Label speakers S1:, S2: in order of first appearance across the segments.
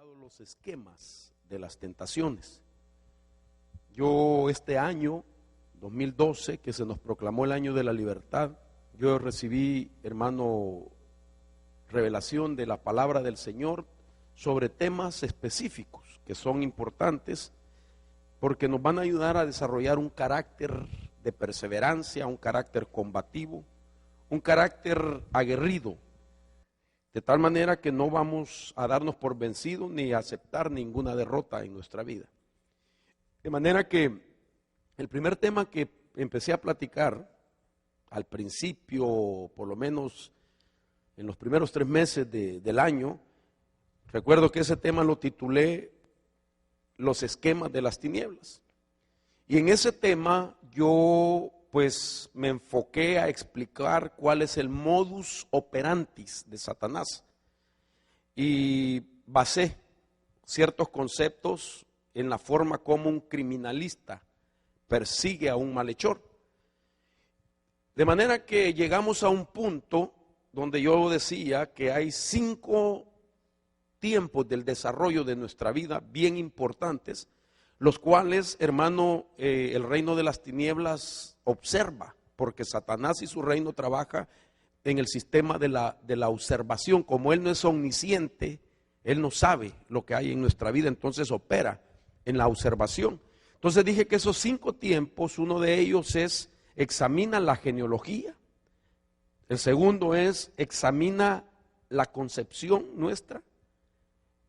S1: titulado Los esquemas de las tentaciones. Yo este año, 2012, que se nos proclamó el año de la libertad, yo recibí, hermano, revelación de la palabra del Señor sobre temas específicos que son importantes porque nos van a ayudar a desarrollar un carácter de perseverancia, un carácter combativo, un carácter aguerrido, de tal manera que no vamos a darnos por vencidos ni a aceptar ninguna derrota en nuestra vida. De manera que el primer tema que empecé a platicar al principio, por lo menos en los primeros 3 meses del año, recuerdo que ese tema lo titulé Los esquemas de las tinieblas. Y en ese tema yo pues me enfoqué a explicar cuál es el modus operandi de Satanás y basé ciertos conceptos en la forma como un criminalista persigue a un malhechor. De manera que llegamos a un punto donde yo decía que hay 5 tiempos del desarrollo de nuestra vida bien importantes, los cuales, hermano, el reino de las tinieblas observa, porque Satanás y su reino trabaja en el sistema de la observación. Como él no es omnisciente, él no sabe lo que hay en nuestra vida, entonces opera en la observación. Entonces dije que esos 5 tiempos, uno de ellos es examina la genealogía, el segundo es examina la concepción nuestra,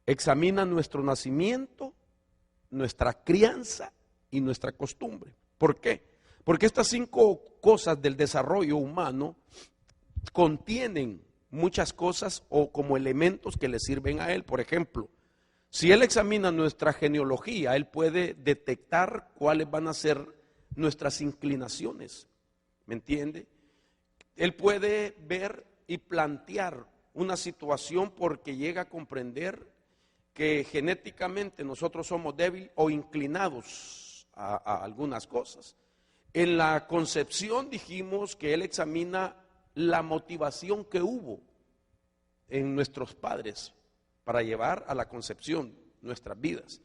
S1: examina nuestro nacimiento, nuestra crianza y nuestra costumbre. ¿Por qué? Porque estas 5 cosas del desarrollo humano contienen muchas cosas o como elementos que le sirven a él. Por ejemplo, si él examina nuestra genealogía, él puede detectar cuáles van a ser nuestras inclinaciones. ¿Me entiende? Él puede ver y plantear una situación porque llega a comprender que genéticamente nosotros somos débiles o inclinados a algunas cosas. En la concepción dijimos que él examina la motivación que hubo en nuestros padres para llevar a la concepción nuestras vidas.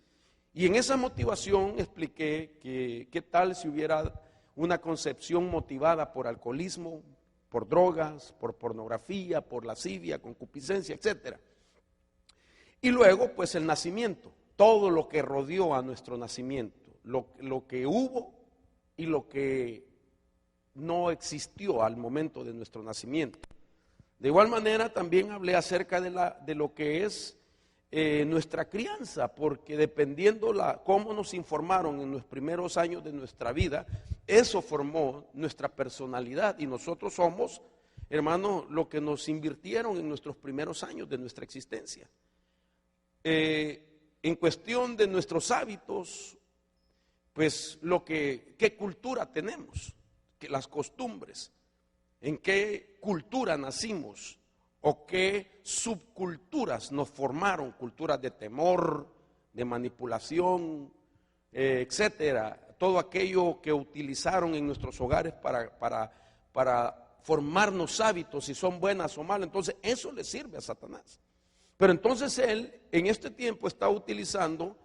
S1: Y en esa motivación expliqué que qué tal si hubiera una concepción motivada por alcoholismo, por drogas, por pornografía, por lascivia, concupiscencia, etcétera. Y luego, pues el nacimiento, todo lo que rodeó a nuestro nacimiento, lo que hubo y lo que no existió al momento de nuestro nacimiento. De igual manera, también hablé acerca de lo que es nuestra crianza, porque dependiendo cómo nos informaron en los primeros años de nuestra vida, eso formó nuestra personalidad y nosotros somos, hermano, lo que nos invirtieron en nuestros primeros años de nuestra existencia. En cuestión de nuestros hábitos, pues qué cultura tenemos, las costumbres, en qué cultura nacimos o qué subculturas nos formaron, culturas de temor, de manipulación, etcétera, todo aquello que utilizaron en nuestros hogares para formarnos hábitos, si son buenas o malas. Entonces eso le sirve a Satanás. Pero entonces él en este tiempo está utilizando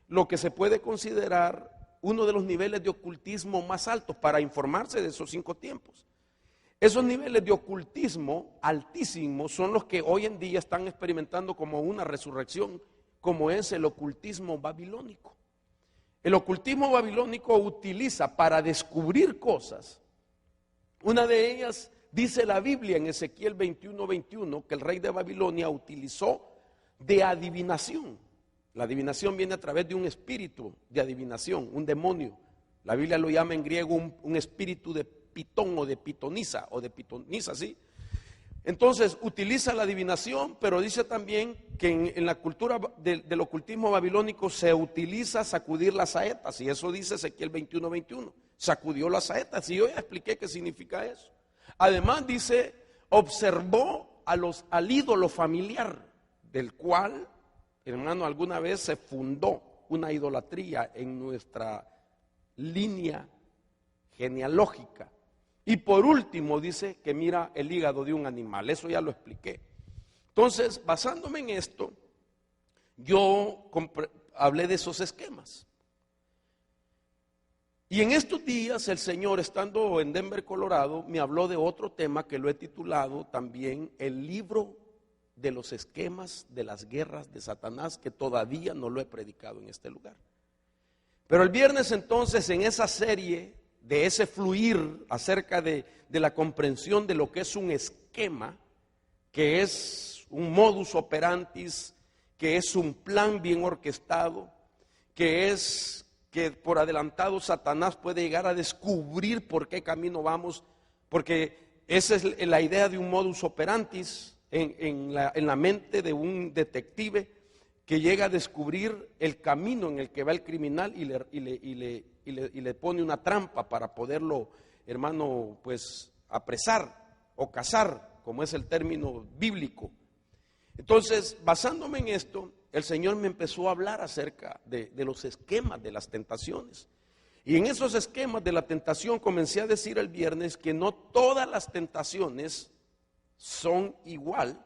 S1: lo que se puede considerar uno de los niveles de ocultismo más altos para informarse de esos 5 tiempos. Esos niveles de ocultismo altísimos son los que hoy en día están experimentando como una resurrección, como es el ocultismo babilónico. El ocultismo babilónico utiliza para descubrir cosas. Una de ellas dice la Biblia en Ezequiel 21:21 que el rey de Babilonia utilizó de adivinación. La adivinación viene a través de un espíritu de adivinación, un demonio. La Biblia lo llama en griego un espíritu de pitón o de pitonisa, ¿sí? Entonces utiliza la adivinación, pero dice también que en la cultura del ocultismo babilónico se utiliza sacudir las saetas, y eso dice Ezequiel 21:21, sacudió las saetas, y yo ya expliqué qué significa eso. Además dice, observó al ídolo familiar, del cual, hermano, alguna vez se fundó una idolatría en nuestra línea genealógica. Y por último dice que mira el hígado de un animal, eso ya lo expliqué. Entonces, basándome en esto, yo hablé de esos esquemas. Y en estos días el Señor, estando en Denver, Colorado, me habló de otro tema que lo he titulado también El libro de los esquemas de las guerras de Satanás, que todavía no lo he predicado en este lugar. Pero el viernes entonces, en esa serie de ese fluir acerca de la comprensión de lo que es un esquema, que es un modus operandi, que es un plan bien orquestado, que es que por adelantado Satanás puede llegar a descubrir por qué camino vamos, porque esa es la idea de un modus operandi en la mente de un detective, que llega a descubrir el camino en el que va el criminal y le pone una trampa para poderlo, hermano, pues apresar o cazar, como es el término bíblico. Entonces, basándome en esto, el Señor me empezó a hablar acerca de los esquemas de las tentaciones. Y en esos esquemas de la tentación comencé a decir el viernes que no todas las tentaciones son igual,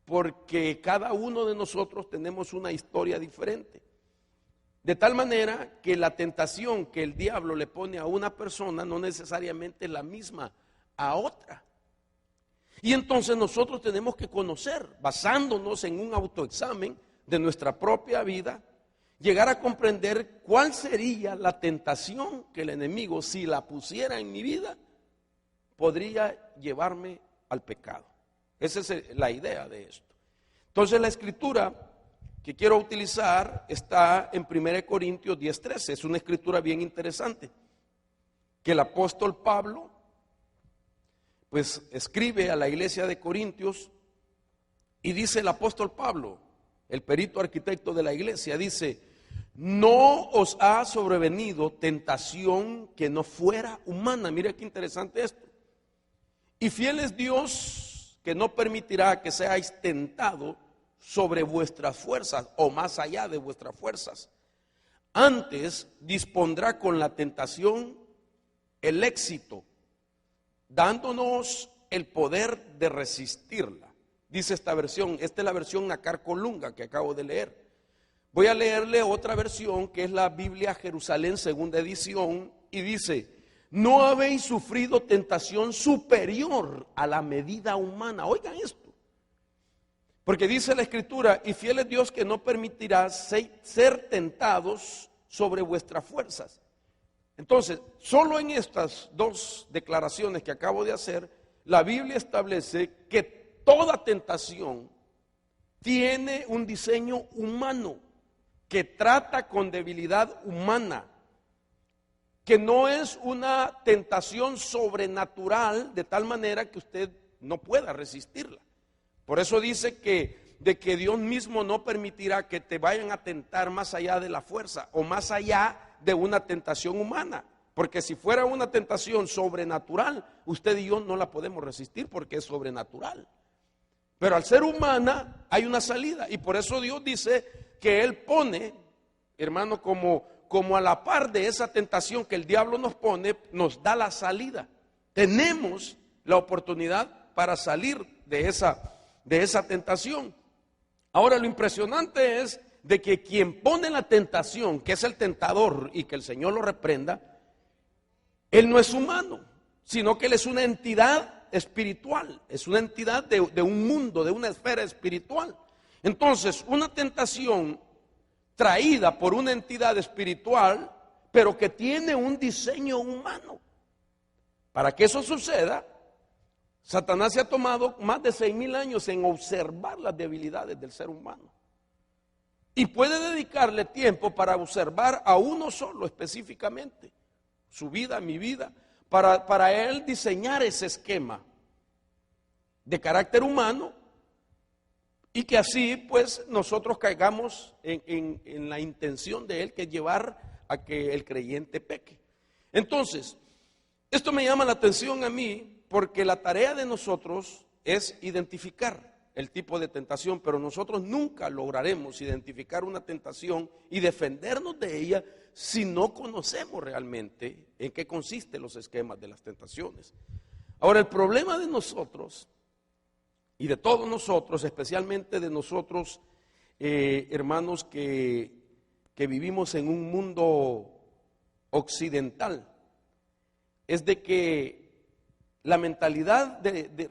S1: porque cada uno de nosotros tenemos una historia diferente. De tal manera que la tentación que el diablo le pone a una persona no necesariamente es la misma a otra. Y entonces nosotros tenemos que conocer, basándonos en un autoexamen de nuestra propia vida, llegar a comprender cuál sería la tentación que el enemigo, si la pusiera en mi vida, podría llevarme al pecado. Esa es la idea de esto. Entonces la escritura que quiero utilizar está en 1 Corintios 10:13. Es una escritura bien interesante, que el apóstol Pablo pues escribe a la iglesia de Corintios, y dice el apóstol Pablo, el perito arquitecto de la iglesia, dice: no os ha sobrevenido tentación que no fuera humana. Mire qué interesante esto. Y fiel es Dios, que no permitirá que seáis tentados sobre vuestras fuerzas o más allá de vuestras fuerzas. Antes dispondrá con la tentación el éxito, dándonos el poder de resistirla. Dice esta versión, esta es la versión Nácar Colunga que acabo de leer. Voy a leerle otra versión que es la Biblia Jerusalén, segunda edición, y dice: no habéis sufrido tentación superior a la medida humana. Oigan esto, porque dice la escritura: y fiel es Dios, que no permitirá ser tentados sobre vuestras fuerzas. Entonces, solo en estas dos declaraciones que acabo de hacer, la Biblia establece que toda tentación tiene un diseño humano, que trata con debilidad humana, que no es una tentación sobrenatural de tal manera que usted no pueda resistirla. Por eso dice que Dios mismo no permitirá que te vayan a tentar más allá de la fuerza o más allá de una tentación humana, porque si fuera una tentación sobrenatural, usted y yo no la podemos resistir porque es sobrenatural. Pero al ser humana hay una salida, y por eso Dios dice que Él pone, hermano, como a la par de esa tentación que el diablo nos pone, nos da la salida. Tenemos la oportunidad para salir de esa tentación. Ahora, lo impresionante es de que quien pone la tentación, que es el tentador, y que el Señor lo reprenda, Él no es humano, sino que Él es una entidad espiritual, es una entidad de un mundo, de una esfera espiritual. Entonces, una tentación traída por una entidad espiritual, pero que tiene un diseño humano. Para que eso suceda, Satanás se ha tomado más de 6,000 años en observar las debilidades del ser humano. Y puede dedicarle tiempo para observar a uno solo específicamente, su vida, mi vida, para él diseñar ese esquema de carácter humano, y que así pues nosotros caigamos en la intención de él, que es llevar a que el creyente peque. Entonces, esto me llama la atención a mí, porque la tarea de nosotros es identificar el tipo de tentación, pero nosotros nunca lograremos identificar una tentación y defendernos de ella si no conocemos realmente en qué consisten los esquemas de las tentaciones. Ahora, el problema de nosotros y de todos nosotros, especialmente de nosotros hermanos, que vivimos en un mundo occidental, es de que la mentalidad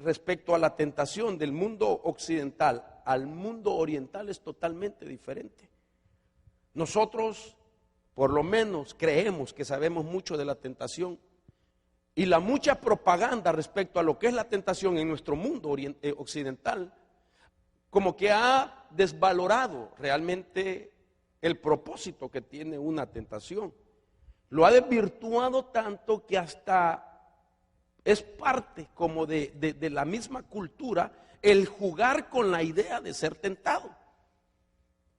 S1: respecto a la tentación del mundo occidental al mundo oriental es totalmente diferente. Nosotros, por lo menos, creemos que sabemos mucho de la tentación, y la mucha propaganda respecto a lo que es la tentación en nuestro mundo occidental, como que ha desvalorado realmente el propósito que tiene una tentación. Lo ha desvirtuado tanto que hasta es parte como de la misma cultura el jugar con la idea de ser tentado.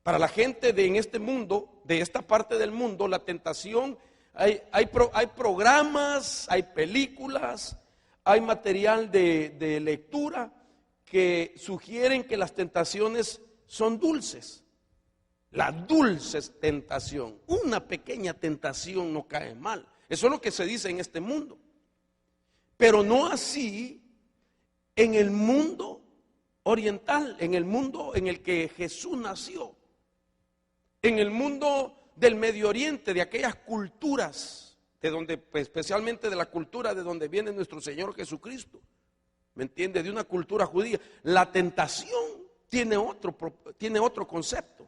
S1: Para la gente en este mundo, de esta parte del mundo, la tentación, hay programas, hay películas, hay material de lectura que sugieren que las tentaciones son dulces. La dulce tentación, una pequeña tentación no cae mal. Eso es lo que se dice en este mundo. Pero no así en el mundo oriental, en el mundo en el que Jesús nació, en el mundo del Medio Oriente, de aquellas culturas, de donde, pues, especialmente de la cultura de donde viene nuestro Señor Jesucristo, ¿me entiende? De una cultura judía. La tentación tiene otro concepto.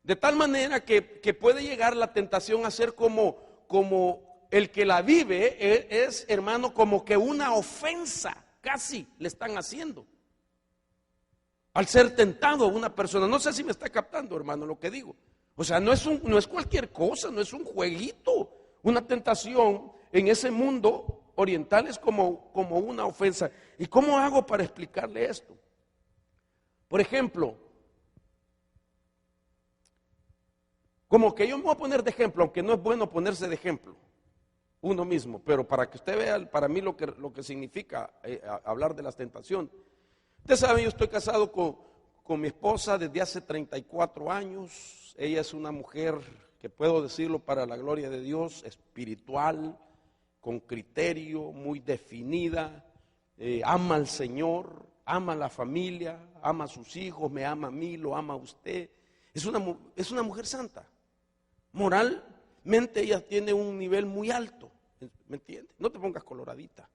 S1: De tal manera que puede llegar la tentación a ser como el que la vive es, hermano, como que una ofensa, casi le están haciendo. Al ser tentado una persona, no sé si me está captando, hermano, lo que digo. O sea, no es cualquier cosa, no es un jueguito. Una tentación en ese mundo oriental es como una ofensa. ¿Y cómo hago para explicarle esto? Por ejemplo, como que yo me voy a poner de ejemplo, aunque no es bueno ponerse de ejemplo uno mismo, pero para que usted vea para mí lo que significa hablar de la tentación. Usted sabe, yo estoy casado con mi esposa desde hace 34 años. Ella es una mujer, que puedo decirlo para la gloria de Dios, espiritual, con criterio, muy definida, ama al Señor, ama a la familia, ama a sus hijos, me ama a mí, lo ama a usted. Es una mujer santa. Moralmente ella tiene un nivel muy alto, ¿me entiende? No te pongas coloradita.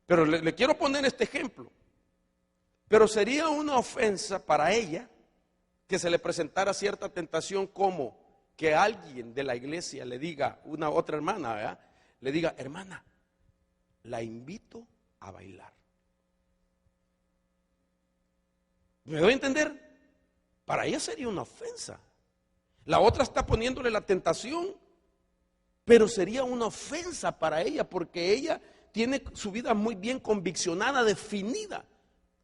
S1: Pero le quiero poner este ejemplo. Pero sería una ofensa para ella que se le presentara cierta tentación, como que alguien de la iglesia le diga, una otra hermana, ¿verdad? Le diga, hermana, la invito a bailar. ¿Me doy a entender? Para ella sería una ofensa. La otra está poniéndole la tentación, pero sería una ofensa para ella, porque ella tiene su vida muy bien conviccionada, definida,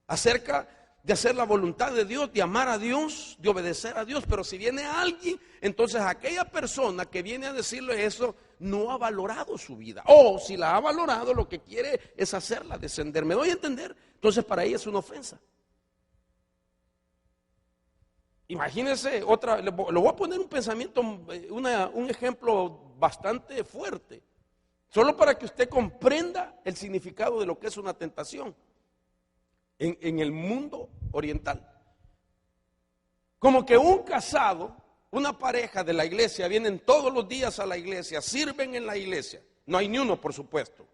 S1: acerca de hacer la voluntad de Dios, de amar a Dios, de obedecer a Dios. Pero si viene alguien, entonces aquella persona que viene a decirle eso no ha valorado su vida, o si la ha valorado, lo que quiere es hacerla descender. ¿Me doy a entender? Entonces para ella es una ofensa. Imagínense otra, le voy a poner un pensamiento, un ejemplo bastante fuerte, solo para que usted comprenda el significado de lo que es una tentación en el mundo oriental. Como que un casado, una pareja de la iglesia, vienen todos los días a la iglesia, sirven en la iglesia. No hay ni uno, por supuesto.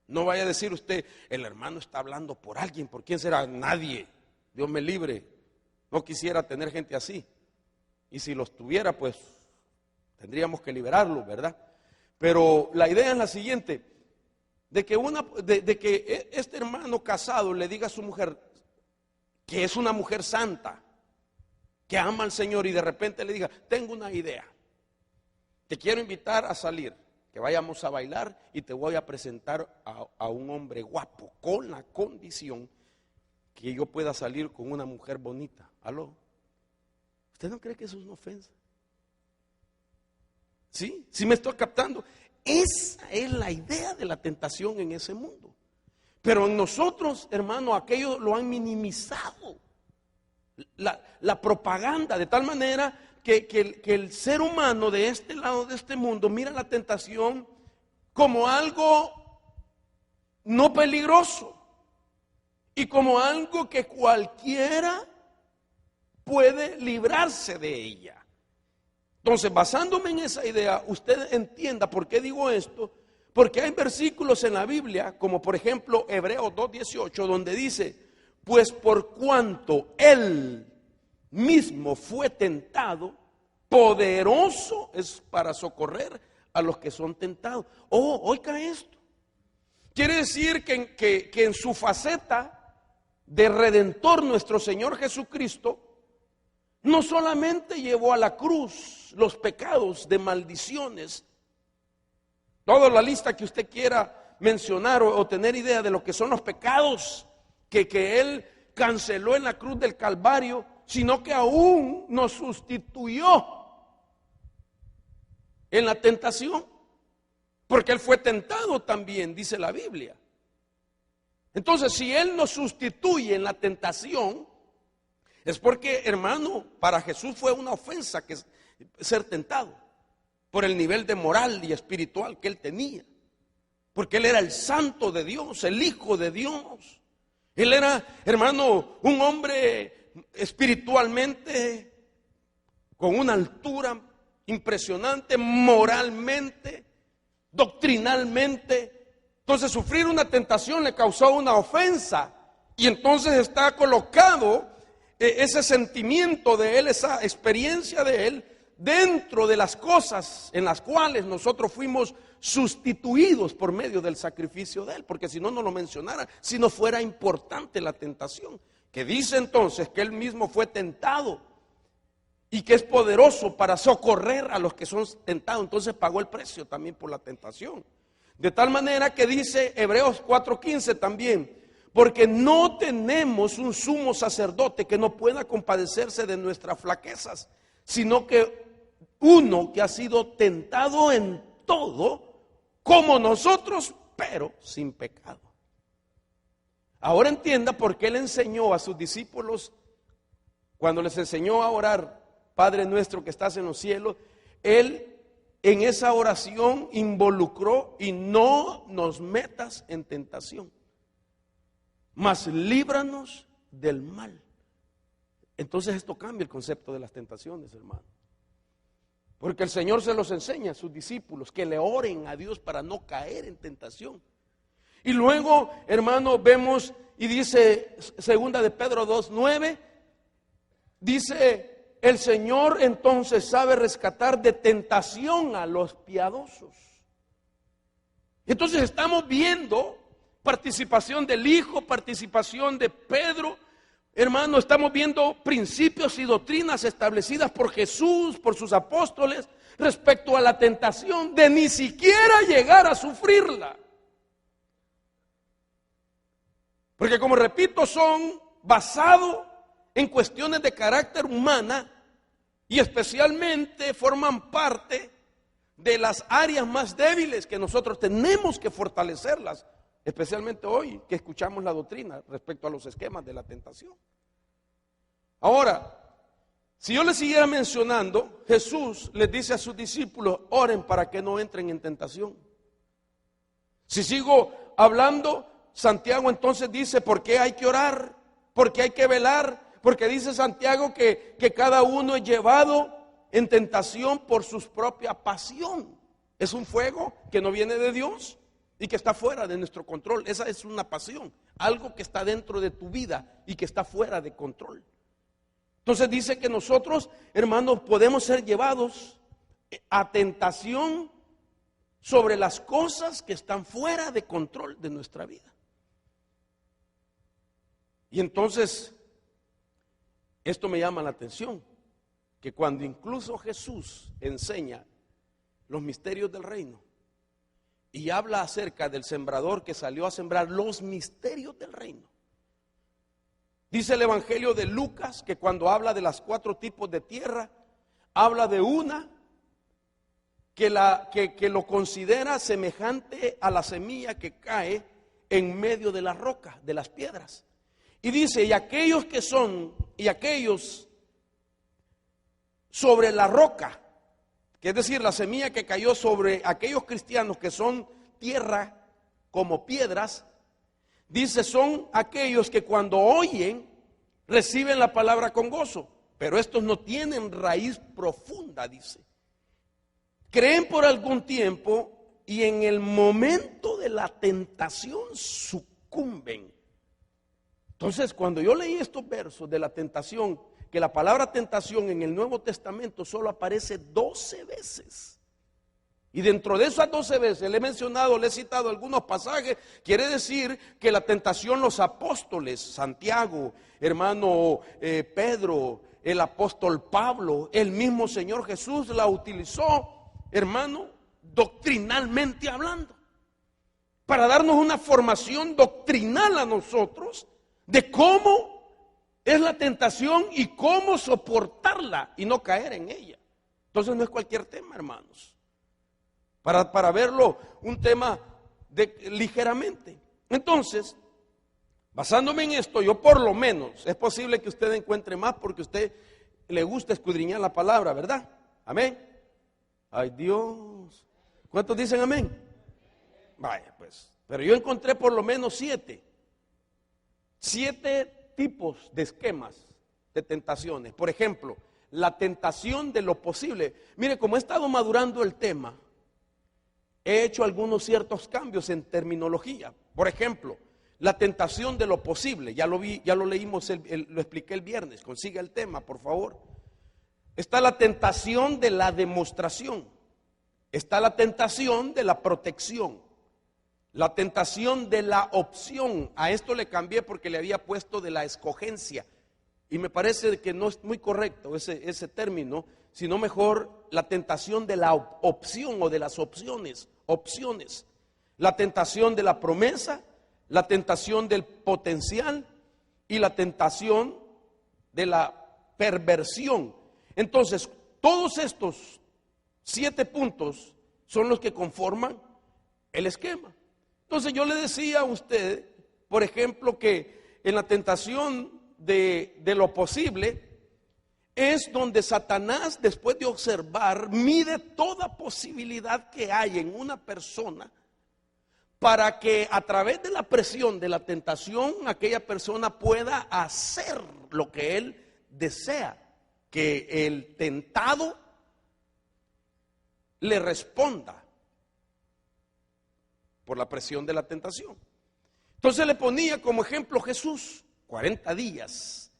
S1: No vaya a decir usted, el hermano está hablando por alguien. ¿Por quién será? Nadie. Dios me libre. No quisiera tener gente así. Y si los tuviera, pues tendríamos que liberarlos, ¿verdad? Pero la idea es la siguiente: de que este hermano casado le diga a su mujer, que es una mujer santa, que ama al Señor, y de repente le diga, tengo una idea, te quiero invitar a salir, que vayamos a bailar y te voy a presentar a un hombre guapo, con la condición que yo pueda salir con una mujer bonita. ¿Aló? ¿Usted no cree que eso es una ofensa? ¿Sí? ¿Sí me estoy captando? Esa es la idea de la tentación en ese mundo. Pero en nosotros, hermano, aquello lo han minimizado. La propaganda, de tal manera que el ser humano de este lado de este mundo mira la tentación como algo no peligroso y como algo que cualquiera puede librarse de ella. Entonces, basándome en esa idea, usted entienda por qué digo esto, porque hay versículos en la Biblia, como por ejemplo Hebreos 2:18, donde dice, pues por cuanto Él mismo fue tentado, poderoso es para socorrer a los que son tentados. Oh, oiga esto. Quiere decir que en su faceta de Redentor, nuestro Señor Jesucristo, no solamente llevó a la cruz los pecados de maldiciones, toda la lista que usted quiera mencionar o tener idea de lo que son los pecados que Él canceló en la cruz del Calvario, sino que aún nos sustituyó en la tentación, porque Él fue tentado también, dice la Biblia. Entonces, si Él nos sustituye en la tentación, es porque, hermano, para Jesús fue una ofensa que ser tentado, por el nivel de moral y espiritual que Él tenía, porque Él era el santo de Dios, el Hijo de Dios. Él era, hermano, un hombre espiritualmente con una altura impresionante, moralmente, doctrinalmente. Entonces, sufrir una tentación le causó una ofensa, y entonces está colocado ese sentimiento de Él, esa experiencia de Él, dentro de las cosas en las cuales nosotros fuimos sustituidos por medio del sacrificio de Él, porque si no, no lo mencionara, si no fuera importante la tentación, que dice entonces que Él mismo fue tentado y que es poderoso para socorrer a los que son tentados. Entonces pagó el precio también por la tentación. De tal manera que dice Hebreos 4:15 también, porque no tenemos un sumo sacerdote que no pueda compadecerse de nuestras flaquezas, sino que uno que ha sido tentado en todo, como nosotros, pero sin pecado. Ahora entienda por qué Él enseñó a sus discípulos, cuando les enseñó a orar, Padre nuestro que estás en los cielos, Él en esa oración involucró, y no nos metas en tentación, mas líbranos del mal. Entonces esto cambia el concepto de las tentaciones, hermano. Porque el Señor se los enseña a sus discípulos, que le oren a Dios para no caer en tentación. Y luego, hermano, vemos, y dice segunda de Pedro 2:9, dice, el Señor entonces sabe rescatar de tentación a los piadosos. Entonces estamos viendo participación del Hijo, participación de Pedro. Hermano, estamos viendo principios y doctrinas establecidas por Jesús, por sus apóstoles, respecto a la tentación de ni siquiera llegar a sufrirla. Porque, como repito, son basados en cuestiones de carácter humana y especialmente forman parte de las áreas más débiles que nosotros tenemos que fortalecerlas. Especialmente hoy que escuchamos la doctrina respecto a los esquemas de la tentación. Ahora, si yo les siguiera mencionando, Jesús les dice a sus discípulos, oren para que no entren en tentación. Si sigo hablando, Santiago entonces dice, ¿por qué hay que orar? ¿Por qué hay que velar? Porque dice Santiago que cada uno es llevado en tentación por su propia pasión. Es un fuego que no viene de Dios y que está fuera de nuestro control. Esa es una pasión, algo que está dentro de tu vida y que está fuera de control. Entonces dice que nosotros, hermanos, podemos ser llevados a tentación sobre las cosas que están fuera de control de nuestra vida. Y entonces, esto me llama la atención, que cuando incluso Jesús enseña los misterios del reino, y habla acerca del sembrador que salió a sembrar los misterios del reino. Dice el Evangelio de Lucas que cuando habla de las 4 tipos de tierra, habla de una que lo considera semejante a la semilla que cae en medio de la roca, de las piedras. Y dice, y aquellos sobre la roca, que es decir, la semilla que cayó sobre aquellos cristianos que son tierra como piedras, dice, son aquellos que cuando oyen, reciben la palabra con gozo, pero estos no tienen raíz profunda, dice. Creen por algún tiempo y en el momento de la tentación sucumben. Entonces, cuando yo leí estos versos de la tentación, que la palabra tentación en el Nuevo Testamento solo aparece 12 veces. Y dentro de esas 12 veces, le he citado algunos pasajes, quiere decir que la tentación, los apóstoles, Santiago, hermano Pedro, el apóstol Pablo, el mismo Señor Jesús la utilizó, hermano, doctrinalmente hablando, para darnos una formación doctrinal a nosotros de cómo es la tentación y cómo soportarla y no caer en ella. Entonces no es cualquier tema, hermanos. Para verlo un tema ligeramente. Entonces, basándome en esto, yo por lo menos, es posible que usted encuentre más porque a usted le gusta escudriñar la palabra, ¿verdad? Amén. Ay, Dios. ¿Cuántos dicen amén? Vaya, pues. Pero yo encontré por lo menos 7 tipos de esquemas de tentaciones. Por ejemplo, la tentación de lo posible. Mire, como he estado madurando el tema, he hecho algunos ciertos cambios en terminología. Por ejemplo, la tentación de lo posible. Ya lo leímos, lo expliqué el viernes. Consiga el tema, por favor. Está la tentación de la demostración. Está la tentación de la protección. La tentación de la opción. A esto le cambié porque le había puesto de la escogencia. Y me parece que no es muy correcto ese término, sino mejor la tentación de la opción o de las opciones. La tentación de la promesa, la tentación del potencial y la tentación de la perversión. Entonces, todos estos 7 puntos son los que conforman el esquema. Entonces yo le decía a usted, por ejemplo, que en la tentación de lo posible es donde Satanás, después de observar, mide toda posibilidad que hay en una persona para que a través de la presión de la tentación aquella persona pueda hacer lo que él desea, que el tentado le responda por la presión de la tentación. Entonces le ponía como ejemplo Jesús, 40 días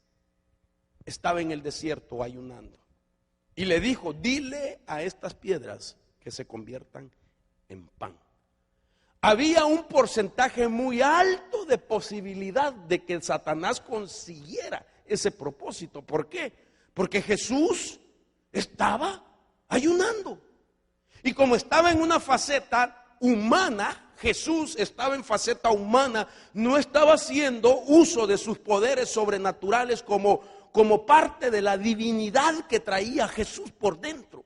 S1: estaba en el desierto ayunando. Y le dijo, dile a estas piedras que se conviertan en pan. Había un porcentaje muy alto de posibilidad de que Satanás consiguiera ese propósito. ¿Por qué? Porque Jesús estaba ayunando. Y como estaba en una faceta humana, Jesús estaba en faceta humana, no estaba haciendo uso de sus poderes sobrenaturales como parte de la divinidad que traía Jesús por dentro,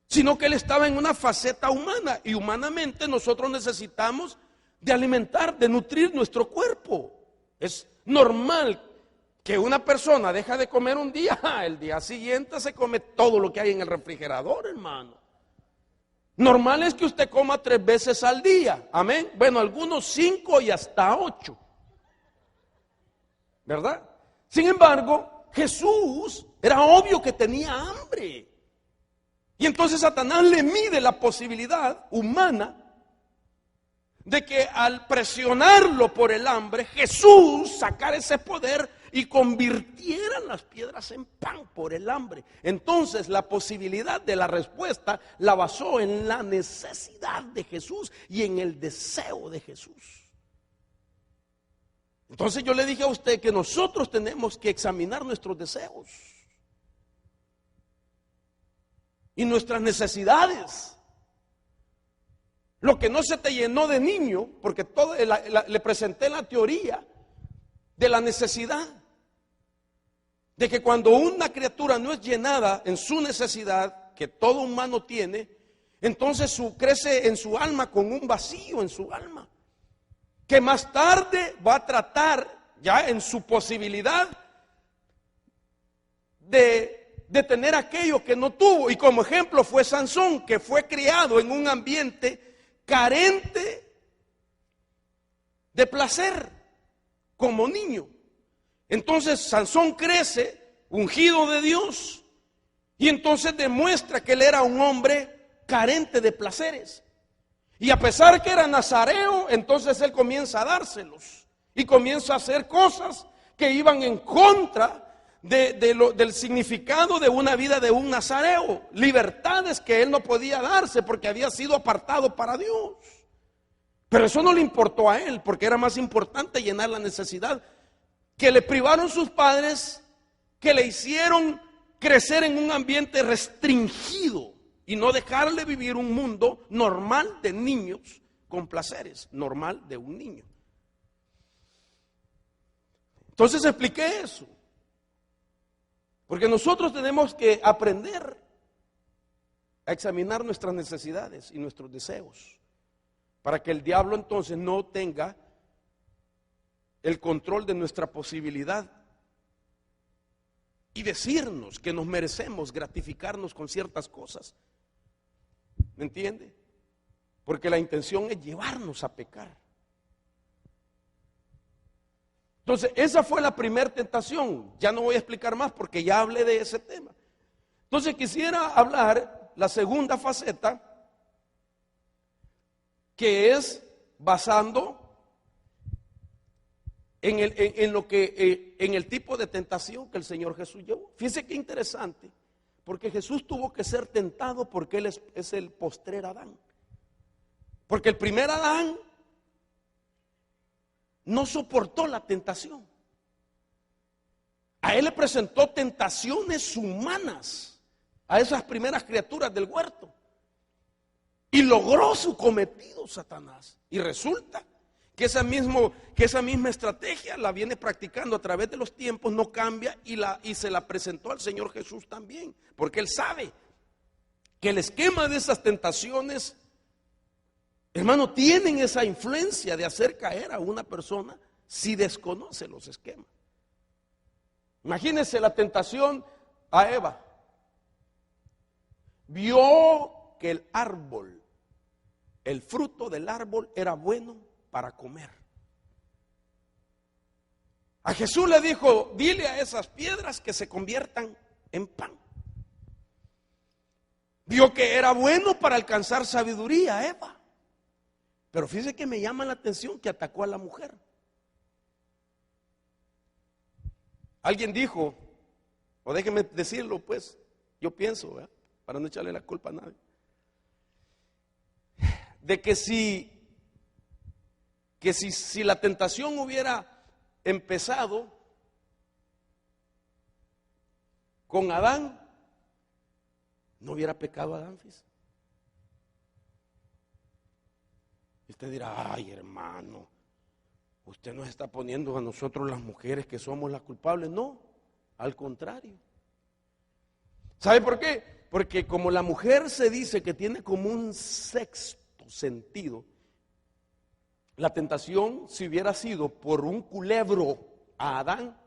S1: sino que él estaba en una faceta humana, y humanamente nosotros necesitamos de alimentar, de nutrir nuestro cuerpo. Es normal que una persona deja de comer un día, el día siguiente se come todo lo que hay en el refrigerador, hermano. Normal es que usted coma 3 veces al día, amén. Bueno, algunos 5 y hasta 8, ¿verdad? Sin embargo, Jesús era obvio que tenía hambre. Y entonces Satanás le mide la posibilidad humana de que al presionarlo por el hambre, Jesús sacara ese poder y convirtiera las piedras en pan por el hambre. Entonces la posibilidad de la respuesta la basó en la necesidad de Jesús y en el deseo de Jesús. Entonces yo le dije a usted que nosotros tenemos que examinar nuestros deseos y nuestras necesidades. Lo que no se te llenó de niño, porque le presenté la teoría de la necesidad, de que cuando una criatura no es llenada en su necesidad, que todo humano tiene, entonces crece en su alma con un vacío en su alma, que más tarde va a tratar ya en su posibilidad de tener aquello que no tuvo. Y como ejemplo fue Sansón, que fue criado en un ambiente carente de placer como niño. Entonces Sansón crece ungido de Dios. Y entonces demuestra que él era un hombre carente de placeres. Y a pesar que era nazareo, entonces él comienza a dárselos. Y comienza a hacer cosas que iban en contra del significado de una vida de un nazareo. Libertades que él no podía darse porque había sido apartado para Dios. Pero eso no le importó a él, porque era más importante llenar la necesidad que le privaron sus padres, que le hicieron crecer en un ambiente restringido y no dejarle vivir un mundo normal de niños con placeres, normal de un niño. Entonces expliqué eso, porque nosotros tenemos que aprender a examinar nuestras necesidades y nuestros deseos, para que el diablo entonces no tenga el control de nuestra posibilidad y decirnos que nos merecemos gratificarnos con ciertas cosas. ¿Me entiende? Porque la intención es llevarnos a pecar. Entonces, esa fue la primera tentación. Ya no voy a explicar más porque ya hablé de ese tema. Entonces, quisiera hablar la segunda faceta, que es basando en el tipo de tentación que el Señor Jesús llevó. Fíjense qué interesante, porque Jesús tuvo que ser tentado porque Él es el postrer Adán. Porque el primer Adán no soportó la tentación. A él le presentó tentaciones humanas a esas primeras criaturas del huerto. Y logró su cometido Satanás. Y resulta que esa misma estrategia la viene practicando a través de los tiempos, no cambia y se la presentó al Señor Jesús también. Porque Él sabe que el esquema de esas tentaciones, hermano, tienen esa influencia de hacer caer a una persona si desconoce los esquemas. Imagínense la tentación a Eva. Vio que el fruto del árbol era bueno para comer. A Jesús le dijo: dile a esas piedras que se conviertan en pan. Vio que era bueno para alcanzar sabiduría, Eva. Pero fíjese que me llama la atención que atacó a la mujer. Alguien dijo, o déjeme decirlo pues, yo pienso, ¿verdad?, para no echarle la culpa a nadie, de que si la tentación hubiera empezado con Adán, no hubiera pecado Adán, fíjese. Y usted dirá: ay, hermano, usted nos está poniendo a nosotros las mujeres que somos las culpables. No, al contrario. ¿Sabe por qué? Porque como la mujer se dice que tiene como un sexto sentido, la tentación, si hubiera sido por un culebro a Adán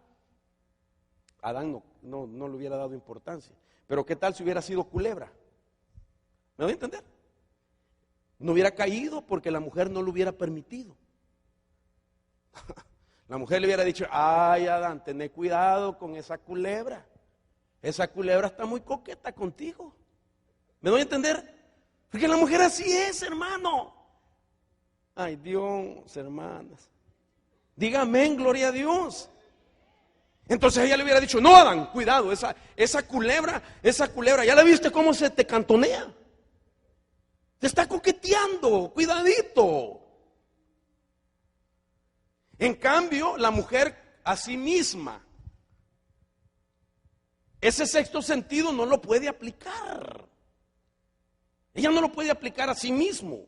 S1: no le hubiera dado importancia. Pero ¿qué tal si hubiera sido culebra? ¿Me voy a entender? No hubiera caído porque la mujer no lo hubiera permitido. La mujer le hubiera dicho: ay, Adán, tené cuidado con esa culebra. Esa culebra está muy coqueta contigo. ¿Me doy a entender? Porque la mujer así es, hermano. Ay, Dios, hermanas. Diga amén, gloria a Dios. Entonces ella le hubiera dicho: no, Adán, cuidado, esa culebra, ¿ya la viste cómo se te cantonea? Te está coqueteando, cuidadito. En cambio, la mujer a sí misma, ese sexto sentido no lo puede aplicar. Ella no lo puede aplicar a sí mismo.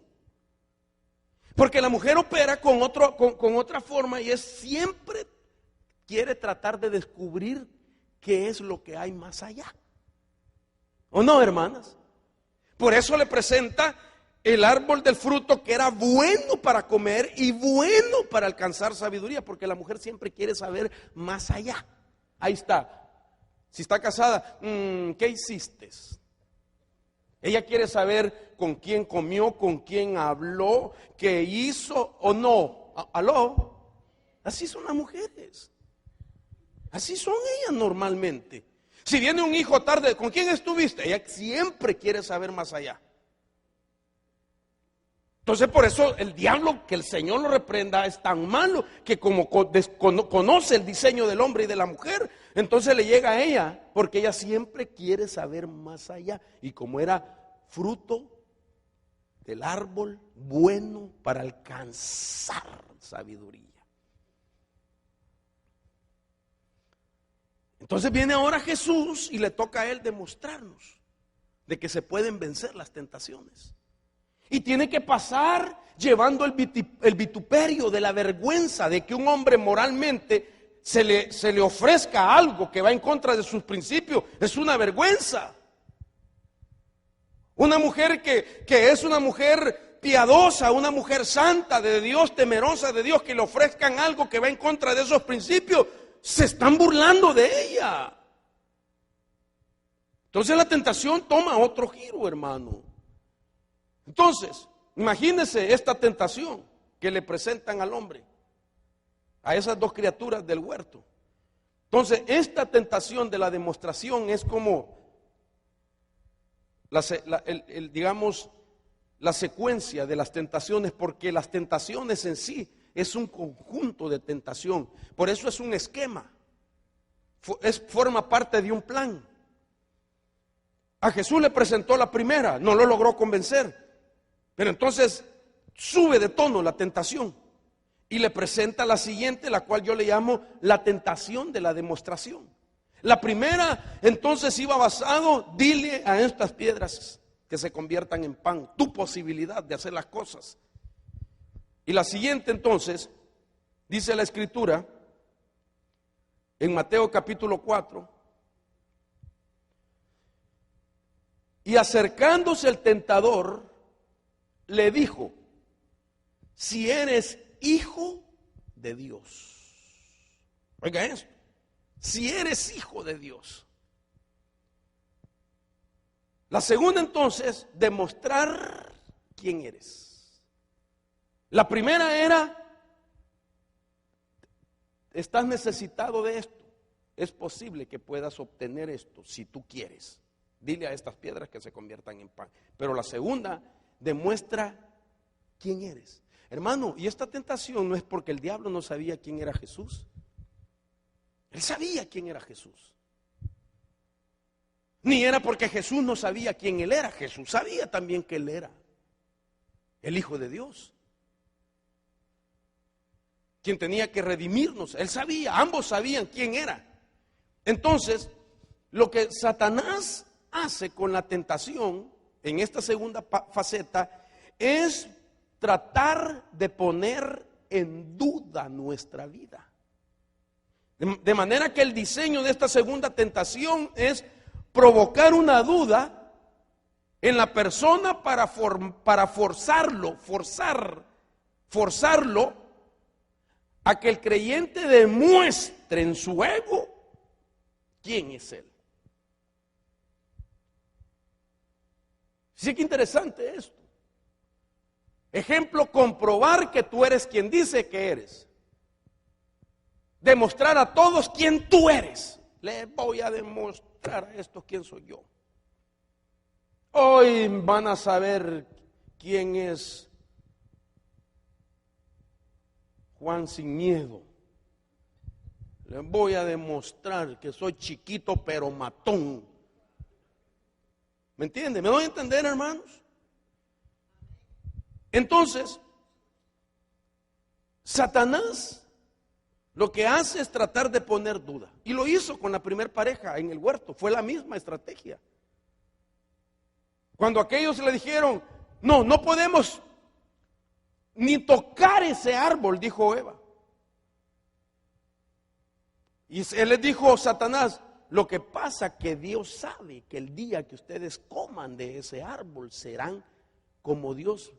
S1: Porque la mujer opera con otra forma y siempre quiere tratar de descubrir qué es lo que hay más allá. ¿O no, hermanas? Por eso le presenta el árbol del fruto que era bueno para comer y bueno para alcanzar sabiduría, porque la mujer siempre quiere saber más allá. Ahí está. Si está casada, ¿qué hiciste? Ella quiere saber con quién comió, con quién habló, qué hizo o no. ¿Aló? Así son las mujeres. Así son ellas normalmente. Si viene un hijo tarde, ¿con quién estuviste? Ella siempre quiere saber más allá. Entonces por eso el diablo, que el Señor lo reprenda, es tan malo que como conoce el diseño del hombre y de la mujer, entonces le llega a ella, porque ella siempre quiere saber más allá. Y como era fruto del árbol bueno para alcanzar sabiduría. Entonces viene ahora Jesús y le toca a él demostrarnos de que se pueden vencer las tentaciones. Y tiene que pasar llevando el vituperio de la vergüenza de que un hombre moralmente se le ofrezca algo que va en contra de sus principios. Es una vergüenza. Una mujer que es una mujer piadosa, una mujer santa de Dios, temerosa de Dios, que le ofrezcan algo que va en contra de esos principios, se están burlando de ella. Entonces la tentación toma otro giro, hermano. Entonces, imagínense esta tentación que le presentan al hombre, a esas dos criaturas del huerto. Entonces, esta tentación de la demostración es como, digamos, la secuencia de las tentaciones, porque las tentaciones en sí es un conjunto de tentación. Por eso es un esquema, forma parte de un plan. A Jesús le presentó la primera, no lo logró convencer. Pero entonces sube de tono la tentación y le presenta la siguiente, la cual yo le llamo la tentación de la demostración. La primera entonces iba basado, dile a estas piedras que se conviertan en pan, tu posibilidad de hacer las cosas. Y la siguiente entonces, dice la Escritura, en Mateo capítulo 4, y acercándose el tentador, le dijo, si eres hijo de Dios. Oiga esto, si eres hijo de Dios. La segunda entonces, demostrar quién eres. La primera era, estás necesitado de esto. Es posible que puedas obtener esto si tú quieres. Dile a estas piedras que se conviertan en pan. Pero la segunda demuestra quién eres. Hermano, y esta tentación no es porque el diablo no sabía quién era Jesús. Él sabía quién era Jesús. Ni era porque Jesús no sabía quién él era. Jesús sabía también que él era el Hijo de Dios, quien tenía que redimirnos. Él sabía, ambos sabían quién era. Entonces, lo que Satanás hace con la tentación en esta segunda faceta es tratar de poner en duda nuestra vida. De manera que el diseño de esta segunda tentación es provocar una duda en la persona para forzarlo a que el creyente demuestre en su ego quién es él. Sí, que interesante esto. Ejemplo, comprobar que tú eres quien dice que eres. Demostrar a todos quién tú eres. Les voy a demostrar a estos quién soy yo. Hoy van a saber quién es Juan sin miedo. Les voy a demostrar que soy chiquito pero matón. ¿Me entiende? ¿Me doy a entender, hermanos? Entonces, Satanás lo que hace es tratar de poner duda. Y lo hizo con la primer pareja en el huerto. Fue la misma estrategia. Cuando aquellos le dijeron, no podemos ni tocar ese árbol, dijo Eva. Y él les dijo, Satanás, lo que pasa que Dios sabe que el día que ustedes coman de ese árbol serán como Dios,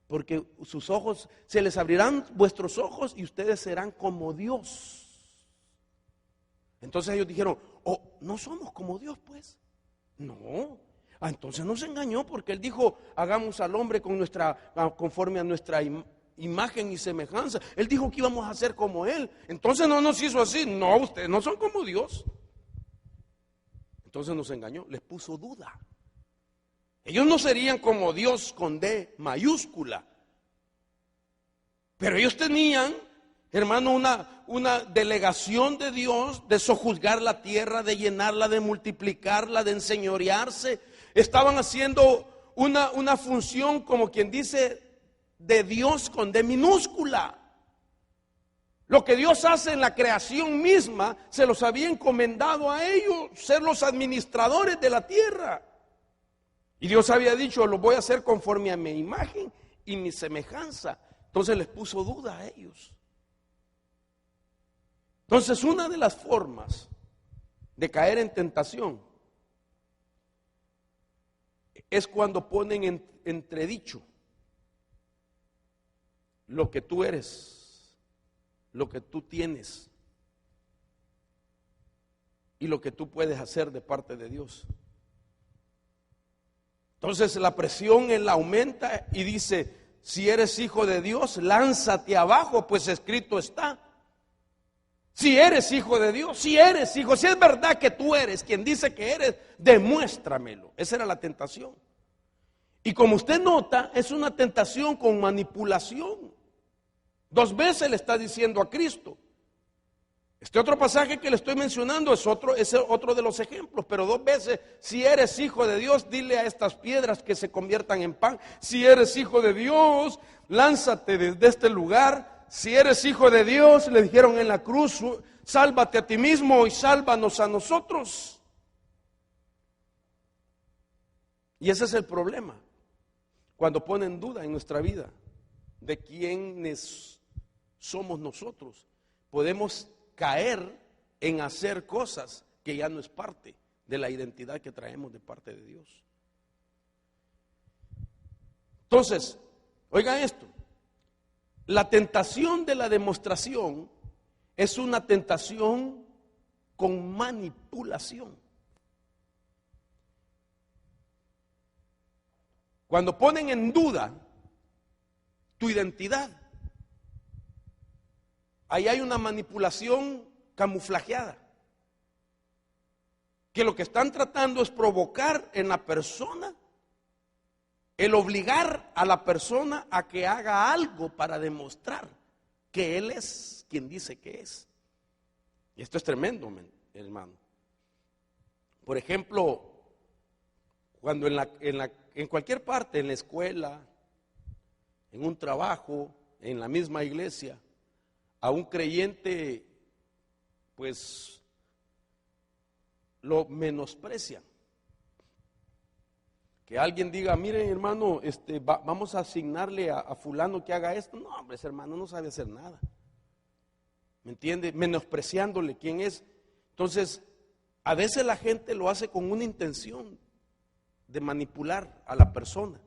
S1: porque sus ojos, se les abrirán vuestros ojos y ustedes serán como Dios. Entonces ellos dijeron, no somos como Dios pues. No, entonces nos engañó porque él dijo, hagamos al hombre conforme a nuestra imagen y semejanza. Él dijo que íbamos a ser como Él. Entonces no nos hizo así. No, ustedes no son como Dios. Entonces nos engañó, les puso duda. Ellos no serían como Dios con D mayúscula. Pero ellos tenían, hermano, una delegación de Dios de sojuzgar la tierra, de llenarla, de multiplicarla, de enseñorearse. Estaban haciendo una función, como quien dice, de Dios con D minúscula. Lo que Dios hace en la creación misma, se los había encomendado a ellos, ser los administradores de la tierra. Y Dios había dicho, lo voy a hacer conforme a mi imagen y mi semejanza. Entonces les puso duda a ellos. Entonces una de las formas de caer en tentación es cuando ponen en entredicho lo que tú eres, lo que tú tienes y lo que tú puedes hacer de parte de Dios. Entonces la presión él aumenta y dice, si eres hijo de Dios, lánzate abajo, pues escrito está. Si eres hijo de Dios, si eres hijo, si es verdad que tú eres quien dice que eres, demuéstramelo. Esa era la tentación. Y como usted nota, es una tentación con manipulación. 2 veces le está diciendo a Cristo. Este otro pasaje que le estoy mencionando es otro de los ejemplos, pero 2 veces, si eres hijo de Dios, dile a estas piedras que se conviertan en pan. Si eres hijo de Dios, lánzate desde este lugar. Si eres hijo de Dios, le dijeron en la cruz, sálvate a ti mismo y sálvanos a nosotros. Y ese es el problema, cuando ponen duda en nuestra vida de quiénes somos nosotros. Podemos caer en hacer cosas que ya no es parte de la identidad que traemos de parte de Dios. Entonces, oigan esto, la tentación de la demostración es una tentación con manipulación. Cuando ponen en duda tu identidad, ahí hay una manipulación camuflajeada, que lo que están tratando es provocar en la persona, el obligar a la persona a que haga algo para demostrar que él es quien dice que es. Y esto es tremendo, hermano. Por ejemplo, cuando en cualquier parte, en la escuela, en un trabajo, en la misma iglesia, a un creyente, pues, lo menosprecian. Que alguien diga, miren hermano, vamos a asignarle a fulano que haga esto. No, hombre, ese hermano no sabe hacer nada. ¿Me entiende? Menospreciándole quién es. Entonces, a veces la gente lo hace con una intención de manipular a la persona.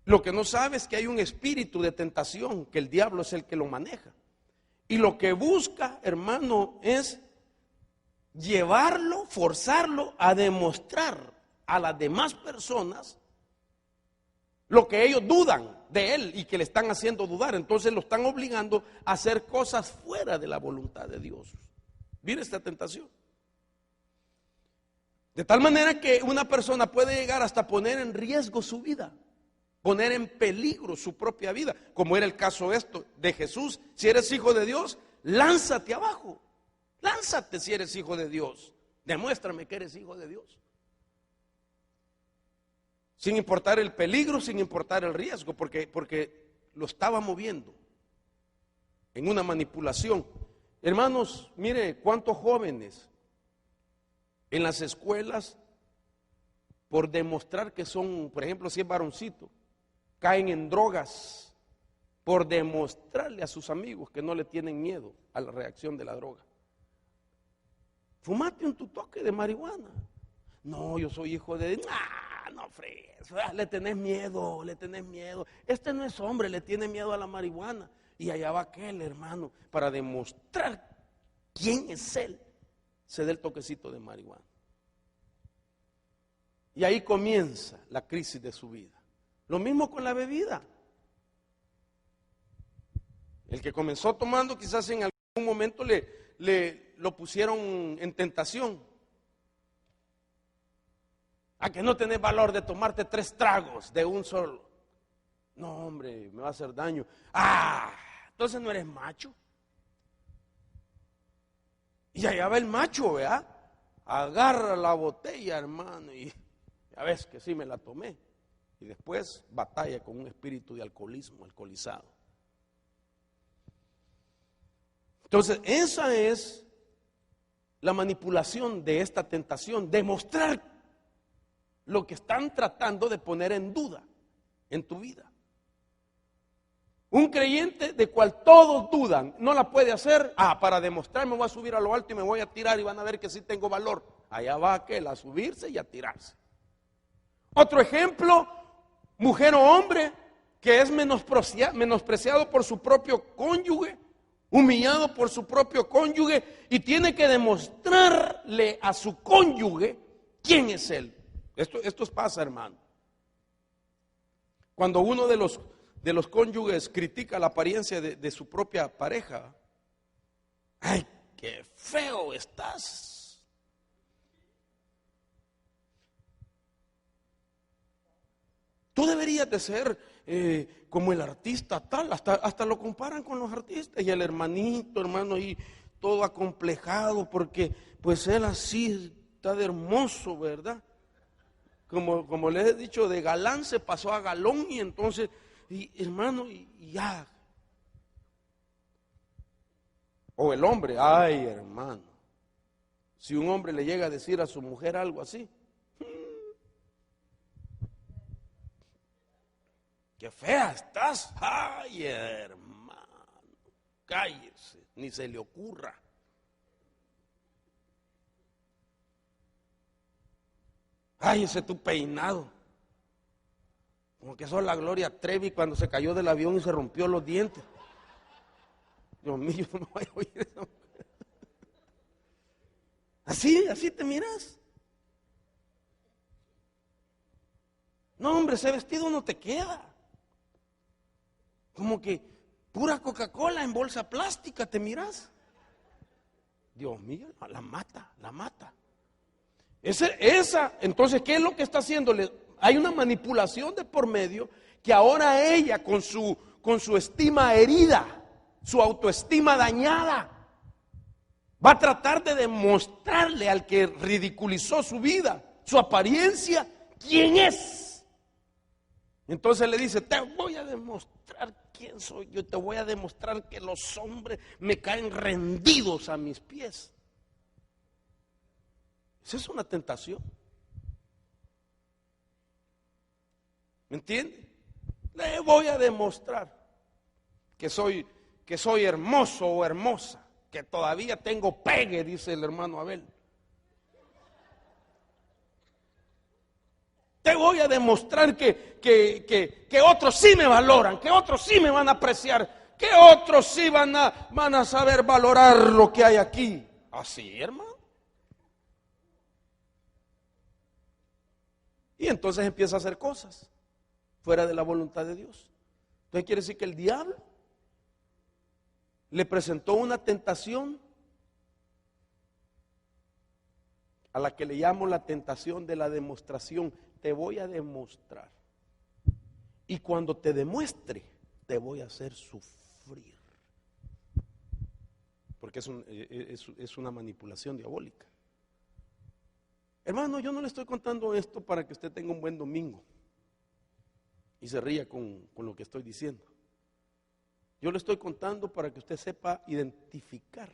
S1: Lo que no sabe es que hay un espíritu de tentación, que el diablo es el que lo maneja. Y lo que busca, hermano, es llevarlo, forzarlo a demostrar a las demás personas lo que ellos dudan de él y que le están haciendo dudar. Entonces lo están obligando a hacer cosas fuera de la voluntad de Dios. Mire esta tentación. De tal manera que una persona puede llegar hasta poner en riesgo su vida, poner en peligro su propia vida, como era el caso de Jesús. Si eres hijo de Dios, lánzate abajo. Lánzate si eres hijo de Dios. Demuéstrame que eres hijo de Dios. Sin importar el peligro, sin importar el riesgo, porque lo estaba moviendo en una manipulación. Hermanos, mire cuántos jóvenes en las escuelas, por demostrar que son, por ejemplo, si es varoncito, caen en drogas por demostrarle a sus amigos que no le tienen miedo a la reacción de la droga. Fumate tu toque de marihuana. No, yo soy hijo de... no fregues, le tenés miedo, le tenés miedo. Este no es hombre, le tiene miedo a la marihuana. Y allá va aquel, hermano, para demostrar quién es él, se da el toquecito de marihuana. Y ahí comienza la crisis de su vida. Lo mismo con la bebida. El que comenzó tomando, quizás en algún momento lo pusieron en tentación. A que no tenés valor de tomarte 3 tragos de un solo. No, hombre, me va a hacer daño. Entonces no eres macho. Y allá va el macho, ¿verdad? Agarra la botella, hermano, y ya ves que sí me la tomé. Y después batalla con un espíritu de alcoholismo, alcoholizado. Entonces, esa es la manipulación de esta tentación, demostrar lo que están tratando de poner en duda en tu vida. Un creyente de cual todos dudan, no la puede hacer. Para demostrar me voy a subir a lo alto y me voy a tirar y van a ver que sí tengo valor. Allá va aquel a subirse y a tirarse. Otro ejemplo, mujer o hombre que es menospreciado por su propio cónyuge, humillado por su propio cónyuge y tiene que demostrarle a su cónyuge quién es él. Esto pasa, hermano. Cuando uno de los cónyuges critica la apariencia de su propia pareja. ¡Ay, qué feo estás! Tú deberías de ser como el artista tal, hasta lo comparan con los artistas. Y el hermanito, hermano, ahí todo acomplejado porque pues él así está de hermoso, ¿verdad? Como les he dicho, de galán se pasó a galón y entonces, hermano, y ya. O el hombre, ay, hermano, si un hombre le llega a decir a su mujer algo así, qué fea estás, ay, hermano, cállese, ni se le ocurra. Ay, ese tu peinado. Como que sos la Gloria Trevi cuando se cayó del avión y se rompió los dientes. Dios mío, no me voy a oír eso. Así te miras. No, hombre, ese vestido no te queda. Como que pura Coca-Cola en bolsa plástica te miras. Dios mío, la mata. Entonces, ¿qué es lo que está haciéndole? Hay una manipulación de por medio que ahora ella con su estima herida, su autoestima dañada, va a tratar de demostrarle al que ridiculizó su vida, su apariencia, quién es. Entonces le dice, te voy a demostrar quién soy yo, te voy a demostrar que los hombres me caen rendidos a mis pies. Esa es una tentación. ¿Me entiende? Le voy a demostrar que soy hermoso o hermosa, que todavía tengo pegue, dice el hermano Abel. Te voy a demostrar que otros sí me valoran, que otros sí me van a apreciar, que otros sí van a saber valorar lo que hay aquí. Así, hermano. Y entonces empieza a hacer cosas fuera de la voluntad de Dios. Entonces quiere decir que el diablo le presentó una tentación a la que le llamo la tentación de la demostración. Te voy a demostrar. Y cuando te demuestre, te voy a hacer sufrir. Porque es una manipulación diabólica. Hermano, yo no le estoy contando esto para que usted tenga un buen domingo y se ría con lo que estoy diciendo. Yo le estoy contando para que usted sepa identificar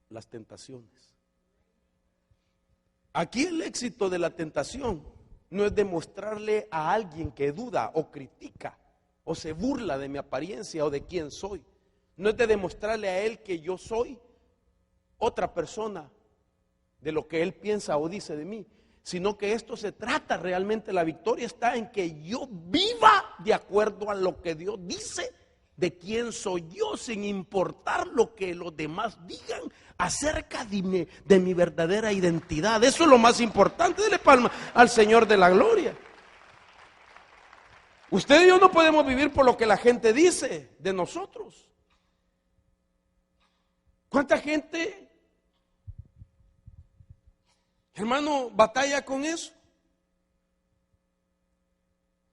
S1: las tentaciones. Aquí el éxito de la tentación no es demostrarle a alguien que duda o critica o se burla de mi apariencia o de quién soy. No es de demostrarle a él que yo soy otra persona de lo que él piensa o dice de mí, sino que esto se trata realmente, la victoria está en que yo viva de acuerdo a lo que Dios dice de quién soy yo, sin importar lo que los demás digan acerca de mi verdadera identidad. Eso es lo más importante. Dele palma al Señor de la gloria. Usted y yo no podemos vivir por lo que la gente dice de nosotros. ¿Cuánta gente, hermano, batalla con eso?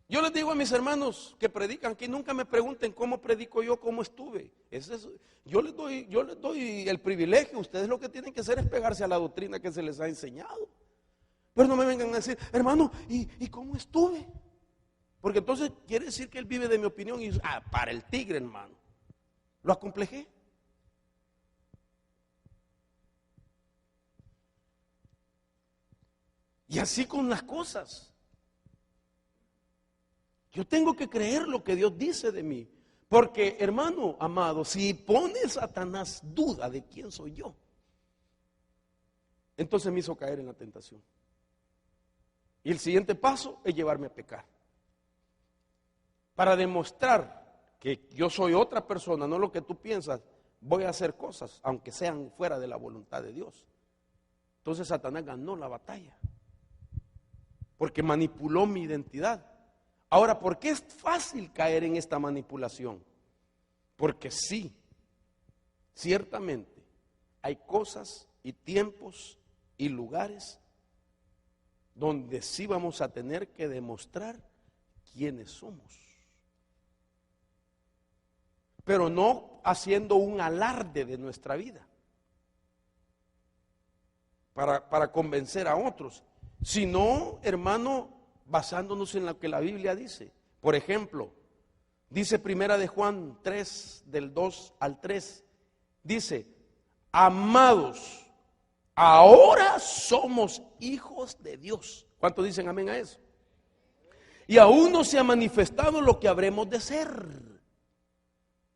S1: Yo les digo a mis hermanos que predican que nunca me pregunten cómo predico yo, cómo estuve. Yo les doy el privilegio. Ustedes lo que tienen que hacer es pegarse a la doctrina que se les ha enseñado. Pero no me vengan a decir, hermano, ¿y cómo estuve? Porque entonces quiere decir que él vive de mi opinión y para el tigre, hermano. Lo acomplejé. Y así con las cosas. Yo tengo que creer lo que Dios dice de mí. Porque, hermano amado, si pone Satanás duda de quién soy yo, entonces me hizo caer en la tentación. Y el siguiente paso es llevarme a pecar. Para demostrar que yo soy otra persona, no lo que tú piensas, voy a hacer cosas, aunque sean fuera de la voluntad de Dios. Entonces Satanás ganó la batalla. Porque manipuló mi identidad. Ahora, ¿por qué es fácil caer en esta manipulación? Porque sí, ciertamente, hay cosas y tiempos y lugares donde sí vamos a tener que demostrar quiénes somos. Pero no haciendo un alarde de nuestra vida para convencer a otros, sino, hermano, basándonos en lo que la Biblia dice. Por ejemplo, dice Primera de Juan 3, del 2 al 3, dice, amados, ahora somos hijos de Dios. ¿Cuántos dicen amén a eso? Y aún no se ha manifestado lo que habremos de ser,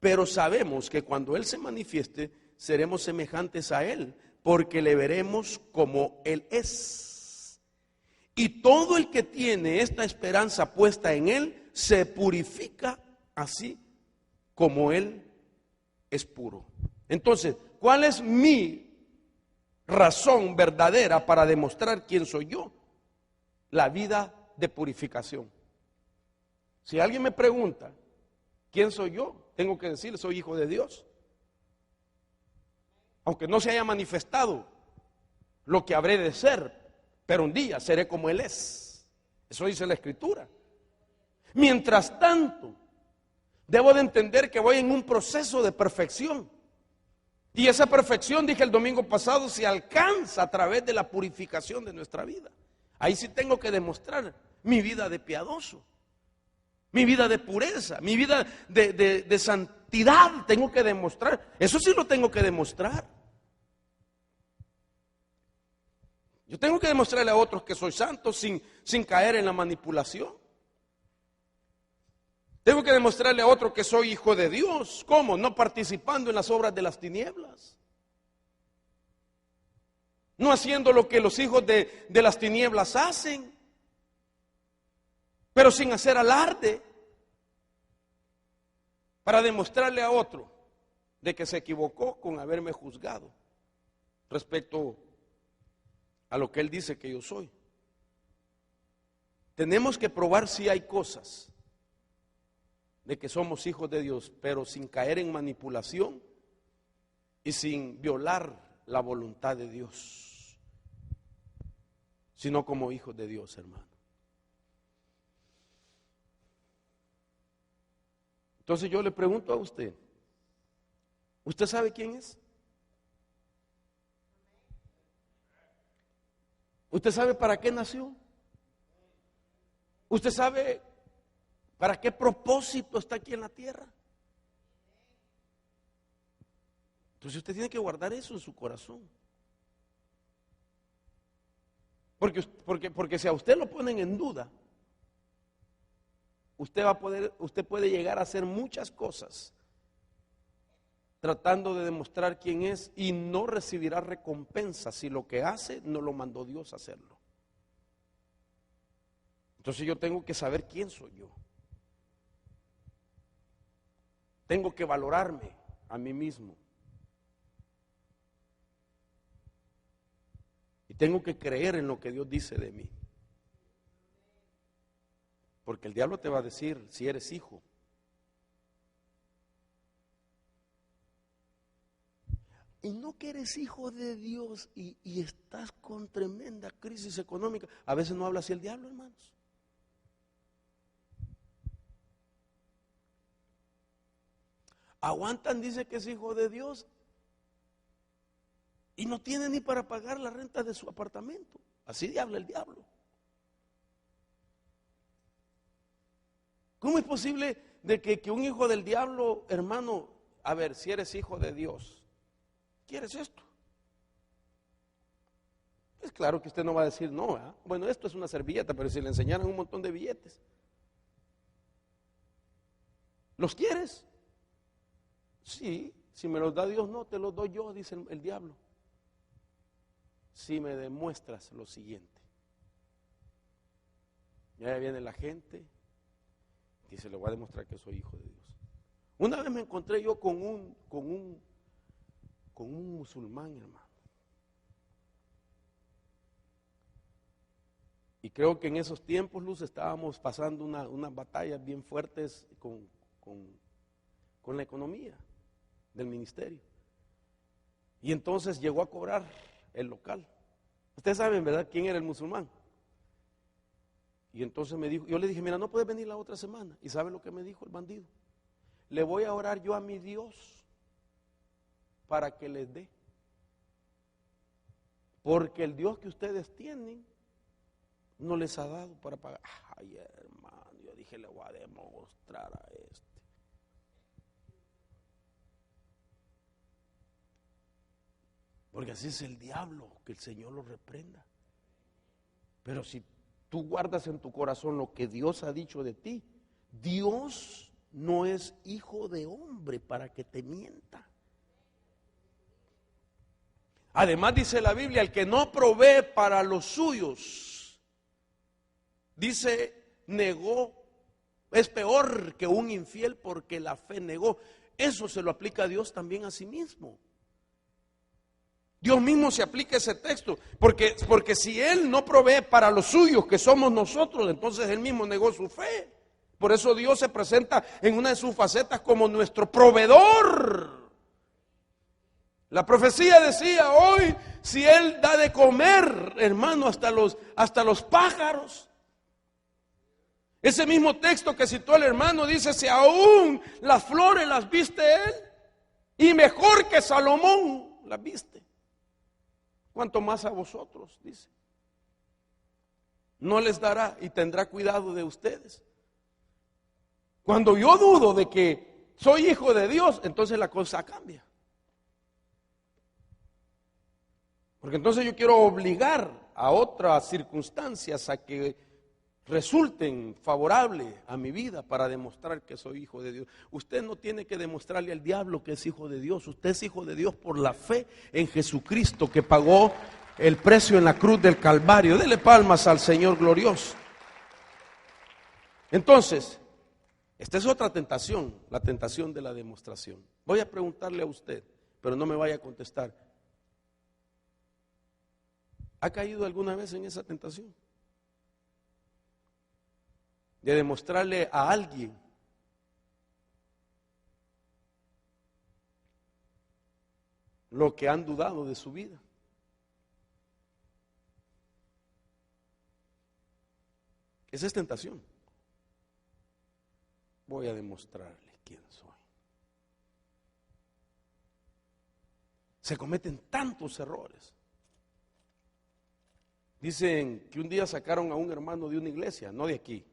S1: pero sabemos que cuando Él se manifieste, seremos semejantes a Él, porque le veremos como Él es. Y todo el que tiene esta esperanza puesta en Él, se purifica así como Él es puro. Entonces, ¿cuál es mi razón verdadera para demostrar quién soy yo? La vida de purificación. Si alguien me pregunta, ¿quién soy yo? Tengo que decirle, soy hijo de Dios. Aunque no se haya manifestado lo que habré de ser, pero un día seré como Él es. Eso dice la Escritura. Mientras tanto, debo de entender que voy en un proceso de perfección. Y esa perfección, dije el domingo pasado, se alcanza a través de la purificación de nuestra vida. Ahí sí tengo que demostrar mi vida de piadoso, mi vida de pureza, mi vida de santidad. Tengo que demostrar. Eso sí lo tengo que demostrar. Yo tengo que demostrarle a otros que soy santo sin caer en la manipulación. Tengo que demostrarle a otros que soy hijo de Dios. ¿Cómo? No participando en las obras de las tinieblas. No haciendo lo que los hijos de las tinieblas hacen, pero sin hacer alarde. Para demostrarle a otro de que se equivocó con haberme juzgado respecto a lo que Él dice que yo soy. Tenemos que probar si hay cosas de que somos hijos de Dios, pero sin caer en manipulación y sin violar la voluntad de Dios, sino como hijos de Dios, hermano. Entonces yo le pregunto a usted, ¿usted sabe quién es? ¿Usted sabe para qué nació? ¿Usted sabe para qué propósito está aquí en la tierra? Entonces usted tiene que guardar eso en su corazón. Porque si a usted lo ponen en duda, usted puede llegar a hacer muchas cosas tratando de demostrar quién es y no recibirá recompensa si lo que hace no lo mandó Dios a hacerlo. Entonces yo tengo que saber quién soy yo. Tengo que valorarme a mí mismo. Y tengo que creer en lo que Dios dice de mí. Porque el diablo te va a decir si eres hijo. y no que eres hijo de Dios y estás con tremenda crisis económica. A veces no habla así el diablo, hermanos. Aguantan, dice que es hijo de Dios y no tiene ni para pagar la renta de su apartamento. Así habla el diablo. ¿Cómo es posible de que un hijo del diablo, hermano, a ver, si eres hijo de Dios, ¿quieres esto? Es claro que usted no va a decir no, ¿eh? Bueno, esto es una servilleta, pero si le enseñaran un montón de billetes, ¿los quieres? Sí, si me los da Dios, no, te los doy yo, dice el diablo. Si me demuestras lo siguiente. Ya viene la gente, dice, le voy a demostrar que soy hijo de Dios. Una vez me encontré yo con un musulmán, hermano. Y creo que en esos tiempos, Luz, estábamos pasando unas batallas bien fuertes con la economía del ministerio. Y entonces llegó a cobrar el local. Ustedes saben, ¿verdad?, quién era el musulmán. Y entonces me dijo, yo le dije, mira, no puedes venir la otra semana. ¿Y sabe lo que me dijo el bandido? Le voy a orar yo a mi Dios para que les dé. Porque el Dios que ustedes tienen no les ha dado para pagar. Ay, hermano, yo dije, le voy a demostrar a este. Porque así es el diablo, que el Señor lo reprenda. Pero si tú guardas en tu corazón lo que Dios ha dicho de ti, Dios no es hijo de hombre para que te mienta. Además dice la Biblia, el que no provee para los suyos, dice, negó, es peor que un infiel porque la fe negó. Eso se lo aplica a Dios también a sí mismo. Dios mismo se aplica ese texto, porque si Él no provee para los suyos, que somos nosotros, entonces Él mismo negó su fe. Por eso Dios se presenta en una de sus facetas como nuestro proveedor. La profecía decía, hoy si Él da de comer, hermano, hasta los pájaros. Ese mismo texto que citó el hermano dice, si aún las flores las viste Él, y mejor que Salomón las viste. ¿Cuánto más a vosotros? Dice. No les dará y tendrá cuidado de ustedes. Cuando yo dudo de que soy hijo de Dios, entonces la cosa cambia. Porque entonces yo quiero obligar a otras circunstancias a que resulten favorables a mi vida para demostrar que soy hijo de Dios. Usted no tiene que demostrarle al diablo que es hijo de Dios. Usted es hijo de Dios por la fe en Jesucristo, que pagó el precio en la cruz del Calvario. Dele palmas al Señor glorioso. Entonces, esta es otra tentación, la tentación de la demostración. Voy a preguntarle a usted, pero no me vaya a contestar. ¿Ha caído alguna vez en esa tentación? De demostrarle a alguien lo que han dudado de su vida. Esa es tentación. Voy a demostrarle quién soy. Se cometen tantos errores. Dicen que un día sacaron a un hermano de una iglesia, no de aquí.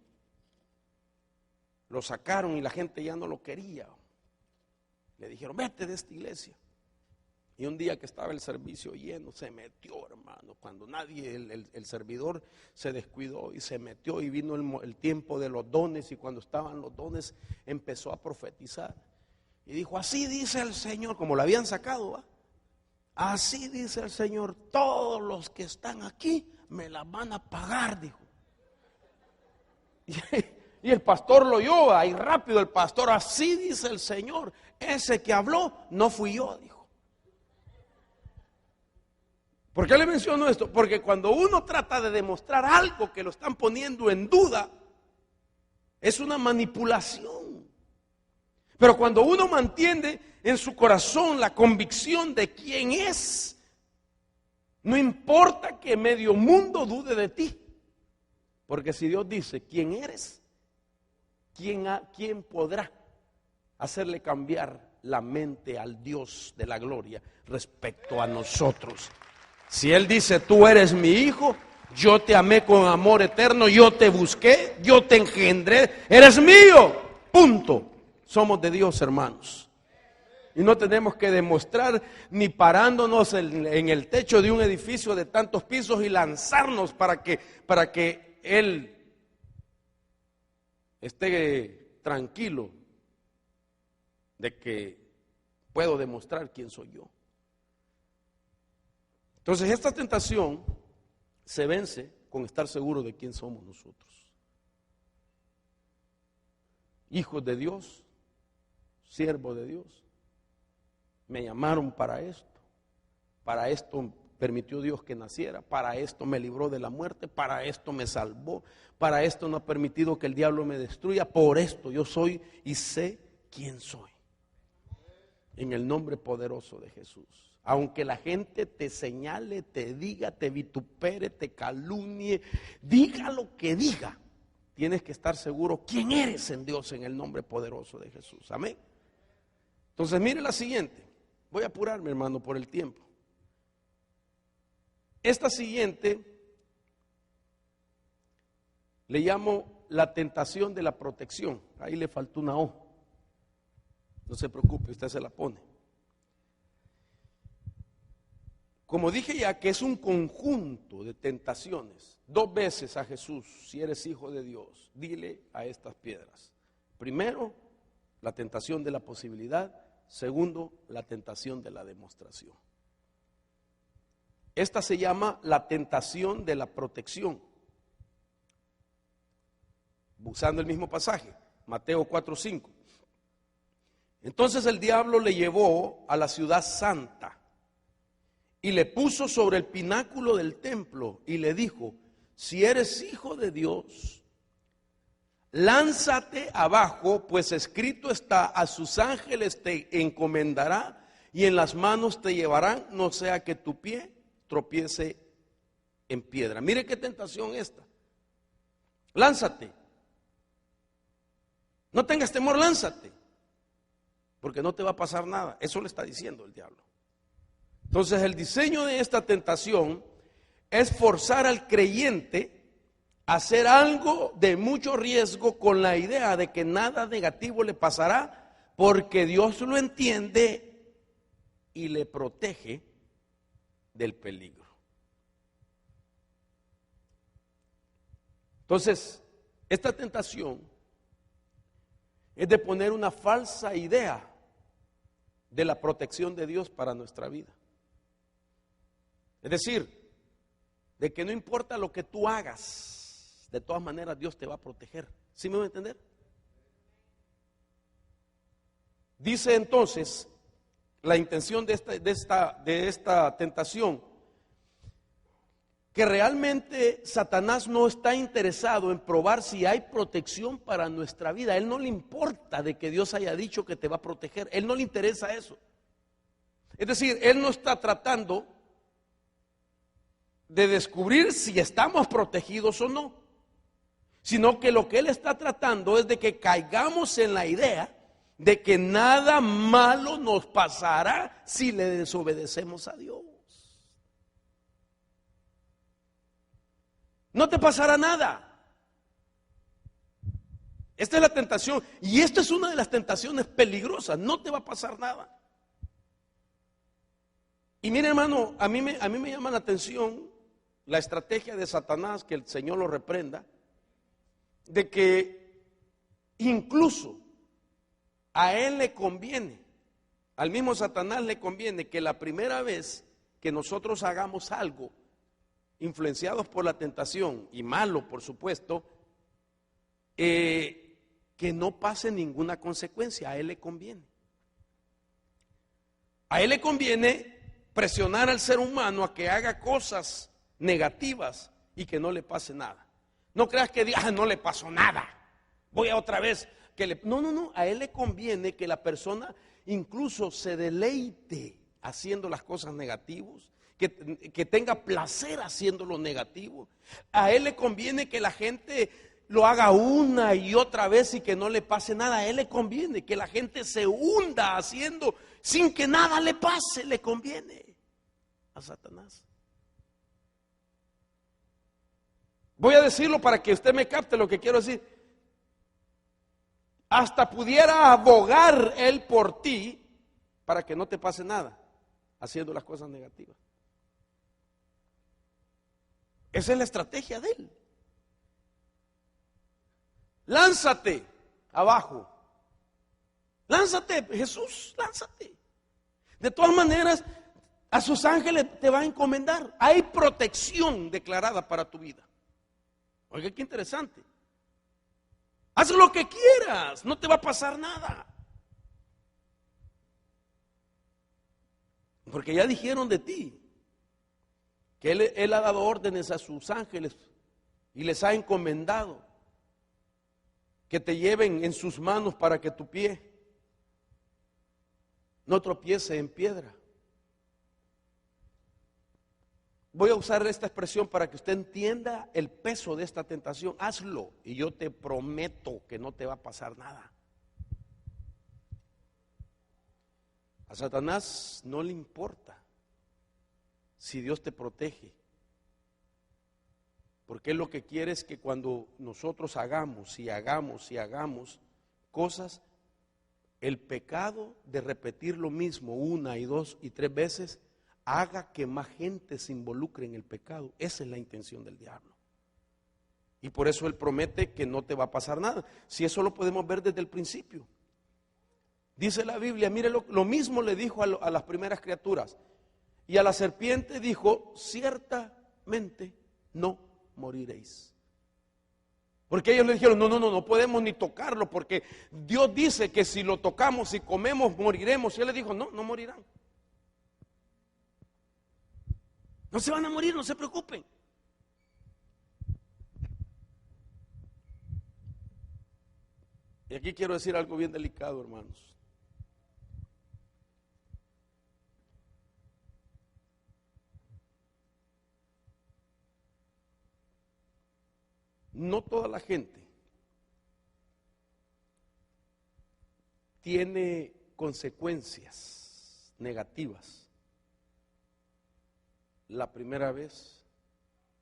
S1: Lo sacaron y la gente ya no lo quería. Le dijeron, vete de esta iglesia. Y un día que estaba el servicio lleno, se metió, hermano. Cuando nadie, el servidor se descuidó y se metió, y vino el tiempo de los dones, y cuando estaban los dones empezó a profetizar. Y dijo, así dice el Señor, como lo habían sacado, ¿va? Así dice el Señor, todos los que están aquí me la van a pagar, dijo. Y el pastor lo oyó, ahí rápido el pastor, así dice el Señor, ese que habló no fui yo, dijo. ¿Por qué le menciono esto? Porque cuando uno trata de demostrar algo que lo están poniendo en duda, es una manipulación. Pero cuando uno mantiene en su corazón la convicción de quién es. No importa que medio mundo dude de ti, porque si Dios dice quién eres, ¿quién podrá hacerle cambiar la mente al Dios de la gloria respecto a nosotros? Si Él dice, tú eres mi hijo, yo te amé con amor eterno, yo te busqué, yo te engendré, eres mío, punto. Somos de Dios, hermanos. Y no tenemos que demostrar ni parándonos en el techo de un edificio de tantos pisos y lanzarnos para que Él esté tranquilo de que puedo demostrar quién soy yo. Entonces esta tentación se vence con estar seguro de quién somos nosotros. Hijos de Dios, siervos de Dios. Me llamaron para esto permitió Dios que naciera, para esto me libró de la muerte, para esto me salvó, para esto no ha permitido que el diablo me destruya, por esto yo soy y sé quién soy. En el nombre poderoso de Jesús. Aunque la gente te señale, te diga, te vitupere, te calumnie, diga lo que diga, tienes que estar seguro quién eres en Dios en el nombre poderoso de Jesús. Amén. Entonces mire la siguiente. Voy a apurarme, hermano, por el tiempo. Esta siguiente le llamo la tentación de la protección. Ahí le faltó una O. No se preocupe, usted se la pone. Como dije ya que es un conjunto de tentaciones. 2 veces a Jesús, si eres hijo de Dios, dile a estas piedras. Primero, la tentación de la posibilidad. Segundo, la tentación de la demostración. Esta se llama la tentación de la protección. Usando el mismo pasaje, Mateo 4:5. Entonces el diablo le llevó a la ciudad santa y le puso sobre el pináculo del templo y le dijo, si eres hijo de Dios, lánzate abajo, pues escrito está, a sus ángeles te encomendará y en las manos te llevarán, no sea que tu pie tropiece en piedra. Mire qué tentación esta. Lánzate. No tengas temor, lánzate. Porque no te va a pasar nada. Eso le está diciendo el diablo. Entonces el diseño de esta tentación es forzar al creyente hacer algo de mucho riesgo con la idea de que nada negativo le pasará porque Dios lo entiende y le protege del peligro. Entonces, esta tentación es de poner una falsa idea de la protección de Dios para nuestra vida. Es decir, de que no importa lo que tú hagas, de todas maneras Dios te va a proteger. ¿Sí me va a entender? Dice entonces la intención de esta tentación, que realmente Satanás no está interesado en probar si hay protección para nuestra vida. A él no le importa de que Dios haya dicho que te va a proteger. A él no le interesa eso. Es decir, él no está tratando de descubrir si estamos protegidos o no, sino que lo que él está tratando es de que caigamos en la idea de que nada malo nos pasará si le desobedecemos a Dios. No te pasará nada. Esta es la tentación, y esta es una de las tentaciones peligrosas. No te va a pasar nada. Y mire, hermano, a mí me llama la atención la estrategia de Satanás, que el Señor lo reprenda, de que incluso a él le conviene, al mismo Satanás le conviene que la primera vez que nosotros hagamos algo influenciados por la tentación, y malo por supuesto, que no pase ninguna consecuencia. A él le conviene. A él le conviene presionar al ser humano a que haga cosas negativas y que no le pase nada. No creas que diga, no le pasó nada, voy a otra vez. No, a él le conviene que la persona incluso se deleite haciendo las cosas negativas, que tenga placer haciendo lo negativo. A él le conviene que la gente lo haga una y otra vez y que no le pase nada. A él le conviene que la gente se hunda haciendo sin que nada le pase. Le conviene a Satanás. Voy a decirlo para que usted me capte lo que quiero decir. Hasta pudiera abogar él por ti para que no te pase nada haciendo las cosas negativas. Esa es la estrategia de él. Lánzate abajo. Lánzate, Jesús, lánzate. De todas maneras, a sus ángeles te va a encomendar. Hay protección declarada para tu vida. Oiga, qué interesante. Haz lo que quieras, no te va a pasar nada. Porque ya dijeron de ti que él ha dado órdenes a sus ángeles y les ha encomendado que te lleven en sus manos para que tu pie no tropiece en piedra. Voy a usar esta expresión para que usted entienda el peso de esta tentación. Hazlo y yo te prometo que no te va a pasar nada. A Satanás no le importa si Dios te protege, porque él lo que quiere es que cuando nosotros hagamos cosas, el pecado de repetir lo mismo una y dos y tres veces haga que más gente se involucre en el pecado. Esa es la intención del diablo. Y por eso él promete que no te va a pasar nada. Si eso lo podemos ver desde el principio. Dice la Biblia, mire, lo mismo le dijo a las primeras criaturas. Y a la serpiente dijo, ciertamente no moriréis. Porque ellos le dijeron, no podemos ni tocarlo, porque Dios dice que si lo tocamos y comemos moriremos. Y él le dijo, no morirán. No se van a morir, no se preocupen. Y aquí quiero decir algo bien delicado, hermanos. No toda la gente tiene consecuencias negativas la primera vez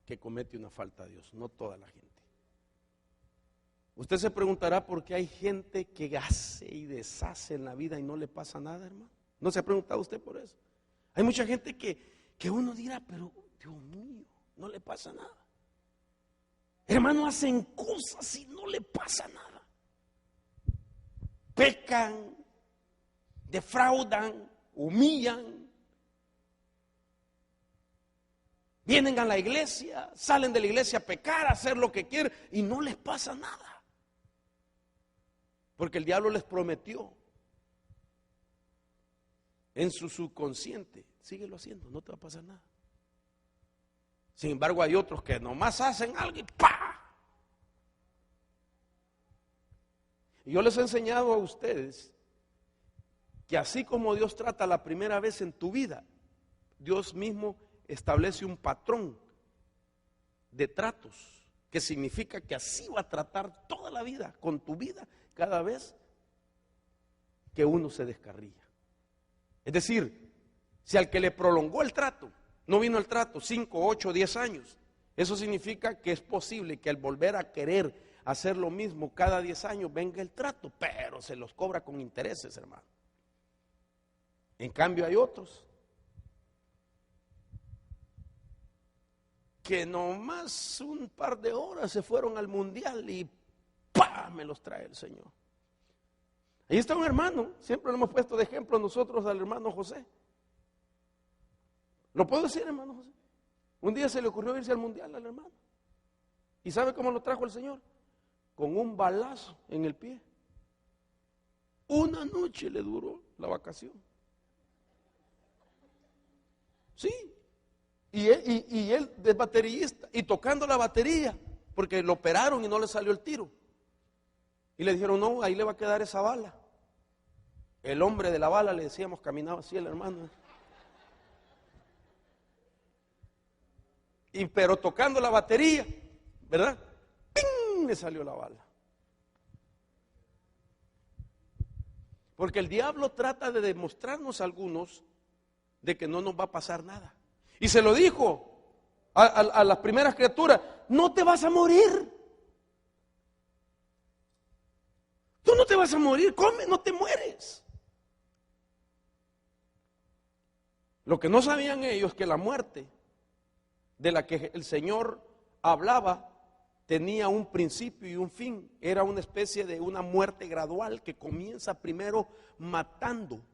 S1: que comete una falta a Dios. No toda la gente. Usted se preguntará por qué hay gente que hace y deshace en la vida y no le pasa nada, hermano. ¿No se ha preguntado usted por eso? Hay mucha gente que uno dirá, pero Dios mío, no le pasa nada. Hermano, hacen cosas y no le pasa nada. Pecan, defraudan, humillan. Vienen a la iglesia, salen de la iglesia a pecar, a hacer lo que quieren y no les pasa nada. Porque el diablo les prometió en su subconsciente, síguelo haciendo, no te va a pasar nada. Sin embargo, hay otros que nomás hacen algo y ¡pah! Y yo les he enseñado a ustedes que así como Dios trata la primera vez en tu vida, Dios mismo establece un patrón de tratos, que significa que así va a tratar toda la vida, con tu vida, cada vez que uno se descarría. Es decir, si al que le prolongó el trato, no vino el trato 5, 8, 10 años, eso significa que es posible que al volver a querer hacer lo mismo cada 10 años venga el trato, pero se los cobra con intereses, hermano. En cambio hay otros que nomás un par de horas se fueron al mundial y ¡pah! Me los trae el Señor. Ahí está un hermano, siempre lo hemos puesto de ejemplo nosotros al hermano José. ¿Lo puedo decir, hermano José? Un día se le ocurrió irse al mundial al hermano. ¿Y sabe cómo lo trajo el Señor? Con un balazo en el pie. Una noche le duró la vacación. Sí. Y él de baterista y tocando la batería, porque lo operaron y no le salió el tiro. Y le dijeron, no, ahí le va a quedar esa bala. El hombre de la bala, le decíamos, caminaba así el hermano. Pero tocando la batería, ¿verdad? ¡Ping! Le salió la bala. Porque el diablo trata de demostrarnos a algunos de que no nos va a pasar nada. Y se lo dijo a las primeras criaturas: no te vas a morir. Tú no te vas a morir, come, no te mueres. Lo que no sabían ellos es que la muerte de la que el Señor hablaba tenía un principio y un fin. Era una especie de una muerte gradual que comienza primero matando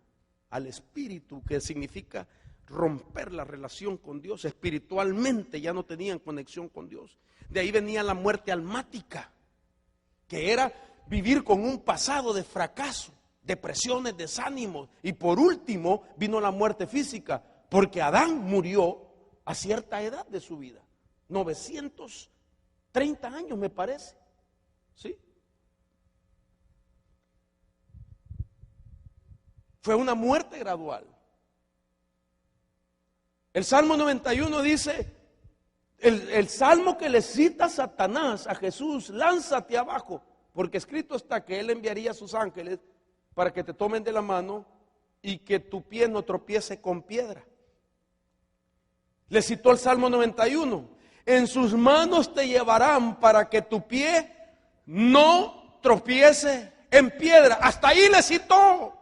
S1: al espíritu, que significa romper la relación con Dios. Espiritualmente ya no tenían conexión con Dios. De ahí venía la muerte almática, que era vivir con un pasado de fracaso, depresiones, desánimos. Y por último vino la muerte física, porque Adán murió a cierta edad de su vida, 930 años me parece, ¿sí? Fue una muerte gradual. El Salmo 91 dice, el salmo que le cita a Satanás, a Jesús: lánzate abajo, porque escrito está que Él enviaría a sus ángeles para que te tomen de la mano y que tu pie no tropiece con piedra. Le citó el Salmo 91: en sus manos te llevarán para que tu pie no tropiece en piedra. Hasta ahí le citó.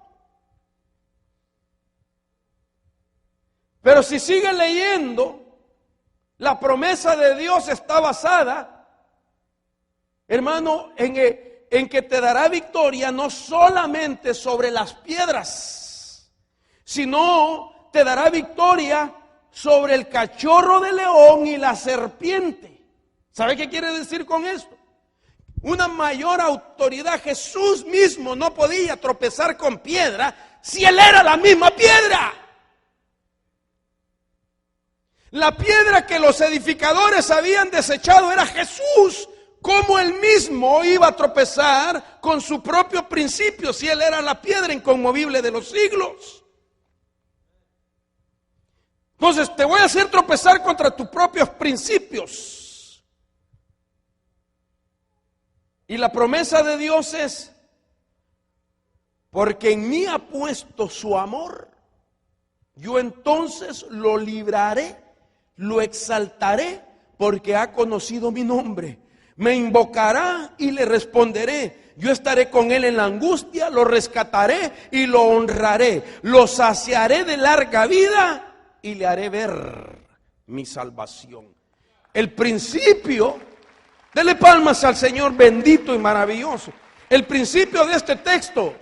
S1: Pero si sigue leyendo, la promesa de Dios está basada, hermano, en que te dará victoria no solamente sobre las piedras, sino te dará victoria sobre el cachorro de león y la serpiente. ¿Sabe qué quiere decir con esto? Una mayor autoridad. Jesús mismo no podía tropezar con piedra si Él era la misma piedra. La piedra que los edificadores habían desechado era Jesús. ¿Cómo Él mismo iba a tropezar con su propio principio si Él era la piedra inconmovible de los siglos? Entonces te voy a hacer tropezar contra tus propios principios. Y la promesa de Dios es: porque en mí ha puesto su amor, yo entonces lo libraré, lo exaltaré, porque ha conocido mi nombre. Me invocará y le responderé. Yo estaré con él en la angustia, lo rescataré y lo honraré. Lo saciaré de larga vida y le haré ver mi salvación. El principio, dele palmas al Señor bendito y maravilloso. El principio de este texto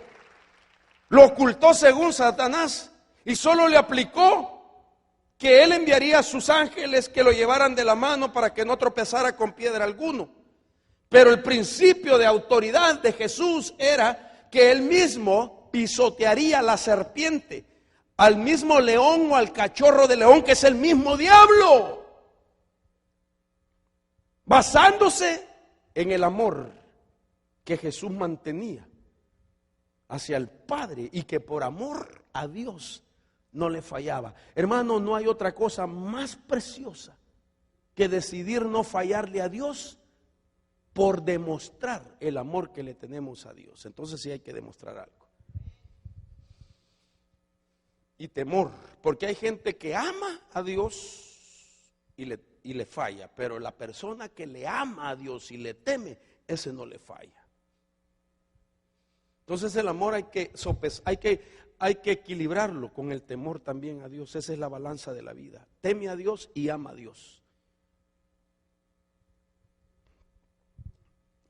S1: lo ocultó según Satanás y solo le aplicó que él enviaría a sus ángeles que lo llevaran de la mano para que no tropezara con piedra alguno. Pero el principio de autoridad de Jesús era que él mismo pisotearía la serpiente, al mismo león o al cachorro de león, que es el mismo diablo, basándose en el amor que Jesús mantenía hacia el Padre y que por amor a Dios no le fallaba. Hermano, no hay otra cosa más preciosa que decidir no fallarle a Dios por demostrar el amor que le tenemos a Dios. Entonces sí hay que demostrar algo. Y temor, porque hay gente que ama a Dios y le falla, pero la persona que le ama a Dios y le teme, ese no le falla. Entonces el amor hay que equilibrarlo con el temor también a Dios. Esa es la balanza de la vida. Teme a Dios y ama a Dios.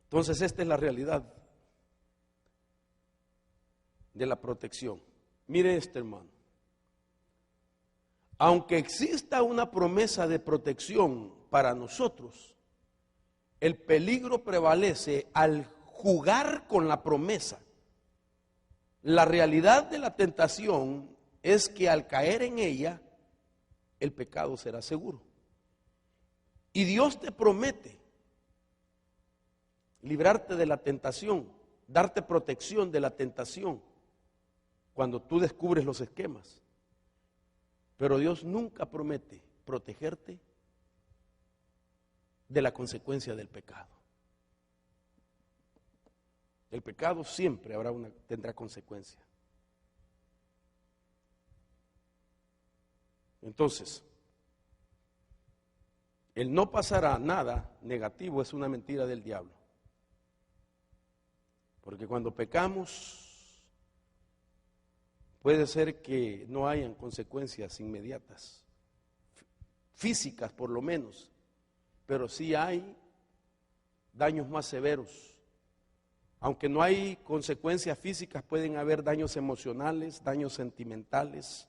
S1: Entonces esta es la realidad de la protección. Mire esto, hermano. Aunque exista una promesa de protección para nosotros, el peligro prevalece al jugar con la promesa. La realidad de la tentación es que al caer en ella, el pecado será seguro. Y Dios te promete librarte de la tentación, darte protección de la tentación. cuando tú descubres los esquemas. Pero Dios nunca promete protegerte de la consecuencia del pecado. El pecado siempre tendrá consecuencia. Entonces, el no pasará nada negativo es una mentira del diablo. Porque cuando pecamos, puede ser que no hayan consecuencias inmediatas, físicas por lo menos, pero sí hay daños más severos. Aunque no hay consecuencias físicas, pueden haber daños emocionales, daños sentimentales,